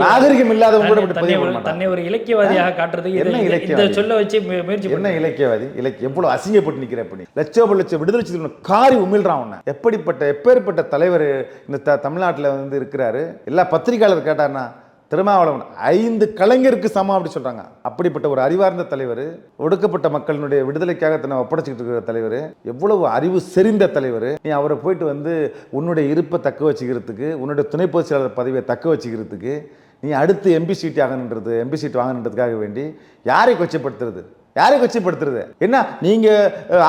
நாகரிகம் இல்லாதவங்க கூட இப்படி பதிய போட மாட்டான். தன்னை ஒரு இலக்கியவாதியாக காட்டுறதுக்கு என்ன இலக்கியவாதி? சொல்ல வச்சு முயற்சி என்ன இலக்கியவாதி? எவ்வளவு அசிங்கப்பட்டு நிக்கிற பண்ணி லட்சம் விடுதலை சிறுத்தைகள் காரி உமிழ்றான் உன்னை. எப்பேற்பட்ட தலைவர் இந்த தமிழ்நாட்டில் வந்து இருக்கிறாரு. எல்லா பத்திரிகையாளர் கேட்டார்னா திருமாவளவன் 5 கலைஞருக்கு சமம் அப்படி சொல்றாங்க. அப்படிப்பட்ட ஒரு அறிவார்ந்த தலைவர், ஒடுக்கப்பட்ட மக்களினுடைய விடுதலைக்காக தன்னை ஒப்படைச்சிட்டு இருக்கிற தலைவர், எவ்வளவு அறிவு செறிந்த தலைவர். நீ அவரை போயிட்டு உன்னுடைய இருப்பை தக்க வச்சுக்கிறதுக்கு, உன்னுடைய துணை பொதுச் செயலாளர் பதவியை தக்க வச்சுக்கிறதுக்கு நீ அடுத்து எம்பி சீட் வாங்கணுன்றதுக்காக வேண்டி யாரை கொச்சைப்படுத்துறது? என்ன நீங்க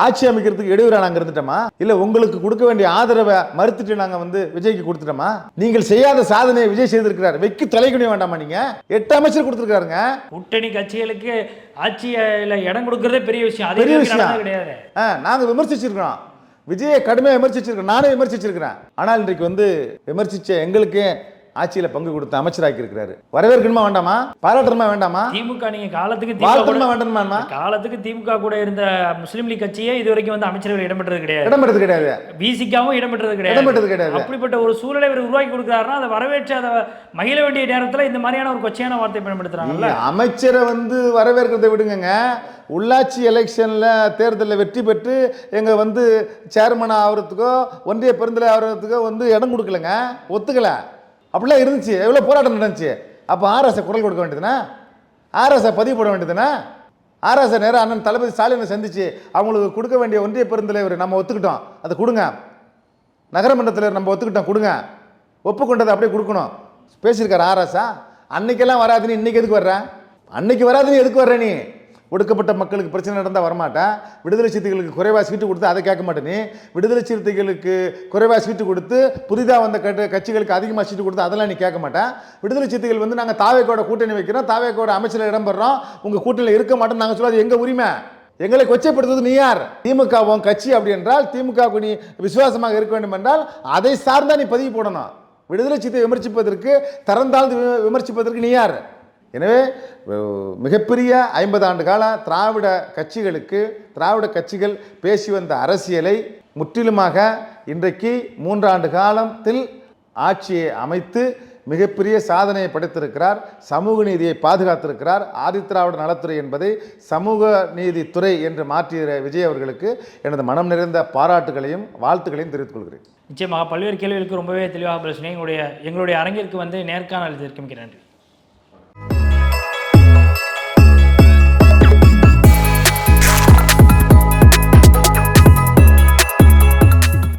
ஆட்சி அமைக்கிறதுக்கு இடையூறா நாங்க இருந்துட்டோமா? இல்ல உங்களுக்கு கொடுக்க வேண்டிய ஆதரவை மறுத்துட்டு நாங்க விஜய்க்கு கொடுத்துட்டோமா? நீங்கள் செய்யாத சாதனையை விஜய் செய்திருக்கிறார். வெக்கி தலைகுனிய வேண்டாமா? நீங்க 8 அமைச்சர் கொடுத்திருக்காருங்க. கூட்டணி கட்சிகளுக்கு ஆட்சியில இடம் கொடுக்கறதே பெரிய விஷயம் கிடையாது. நாங்க விமர்சிச்சிருக்கிறோம், விஜயை கடுமையாக விமர்சிச்சிருக்கிறோம், நானே விமர்சிச்சிருக்கிறேன். ஆனால் இன்றைக்கு விமர்சிச்ச எங்களுக்கு ஆட்சியில பங்கு கொடுத்த அமைச்சராக்கி இருக்கிறாரு. வரவேற்கணுமா வேண்டாமா? பாராட்டணுமா வேண்டாமா? திமுக நீங்க காலத்துக்கு திமுக கூட இருந்த முஸ்லீம் லீக் கட்சியே இதுவரைக்கும் அமைச்சர்கள் இடம்பெற்றது கிடையாது. விசிகாவும் இடம்பெற்றது கிடையாது. அப்படிப்பட்ட ஒரு சூழலை உருவாக்கி கொடுக்கிறாருன்னா அதை வரவேற்று அதை மகிழ வேண்டிய நேரத்தில் இந்த மாதிரியான ஒரு கொச்சையான வார்த்தை பயன்படுத்துறாங்கல்ல. அமைச்சரை வரவேற்கிறத விடுங்க. உள்ளாட்சி எலெக்ஷன்ல தேர்தலில் வெற்றி பெற்று எங்க சேர்மன் ஆகிறதுக்கோ ஒன்றிய பெருந்தலை ஆகிறதுக்கோ இடம் கொடுக்கலங்க, ஒத்துக்கல. அப்படிலாம் இருந்துச்சு. எவ்வளோ போராட்டம் நடந்துச்சு. அப்போ ஆர்எஸ் குரல் கொடுக்க வேண்டியதுனா? ஆர்எஸ் பதிவு போட வேண்டியதுனா? ஆர்எஸ் நேரம் அண்ணன் தளபதி ஸ்டாலினை சந்திச்சு அவங்களுக்கு கொடுக்க வேண்டிய ஒன்றிய பெருந்தலைவர் நம்ம ஒத்துக்கிட்டோம், அதை கொடுங்க. நகரமன்ற தலைவர் நம்ம ஒத்துக்கிட்டோம், கொடுங்க. ஒப்புக்கொண்டதை அப்படியே கொடுக்கணும் பேசியிருக்காரு ஆர்எஸ். அன்னைக்கெல்லாம் வராதுன்னு இன்னைக்கு எதுக்கு வர்ற? அன்னைக்கு வராதுன்னு எதுக்கு வர்ற? நீ ஒடுக்கப்பட்ட மக்களுக்கு பிரச்சனை நடந்தால் வரமாட்டேன். விடுதலை சிறுத்தைகளுக்கு குறைவாக சீட்டு கொடுத்து அதை கேட்க மாட்டேன். நீ விடுதலை சிறுத்தைகளுக்கு குறைவாக சீட்டு கொடுத்து புதிதாக வந்த கட்சிகளுக்கு அதிகமாக சீட்டு கொடுத்து அதெல்லாம் நீ கேட்க மாட்டேன். விடுதலை சிறுத்தைகள் நாங்கள் தாவேக்கோட கூட்டணி வைக்கிறோம், தாவேக்கோட அமைச்சரில் இடம்பெறோம், உங்கள் கூட்டணியில் இருக்க மாட்டோம் நாங்கள் சொல்லாது எங்கள் உரிமை. எங்களை கொச்சைப்படுத்துவது நீ யார்? திமுக கட்சி அப்படி என்றால் திமுக நீ விசுவாசமாக இருக்க வேண்டும் என்றால் அதை சார்ந்தா நீ பதிவு போடணும். விடுதலை சிறுத்தை விமர்சிப்பதற்கு, தரந்தாழ்ந்து விமர்சிப்பதற்கு நீ யார்? எனவே மிகப்பெரிய 50 ஆண்டு கால திராவிட கட்சிகள் பேசி வந்த அரசியலை முற்றிலுமாக இன்றைக்கு 3 ஆண்டு காலத்தில் ஆட்சியை அமைத்து மிகப்பெரிய சாதனையை படைத்திருக்கிறார். சமூக நீதியை பாதுகாத்திருக்கிறார். ஆதித்திராவிட நலத்துறை என்பதை சமூக நீதித்துறை என்று மாற்றிய விஜய் அவர்களுக்கு எனது மனம் நிறைந்த பாராட்டுகளையும் வாழ்த்துக்களையும் தெரிவித்துக் கொள்கிறேன். நிச்சயமாக பல்வேறு கேள்விகளுக்கு ரொம்பவே தெளிவாக பேசுகிறேன். எங்களுடைய அரங்கிற்கு நேர்காணல் அளித்திருக்க நன்றி.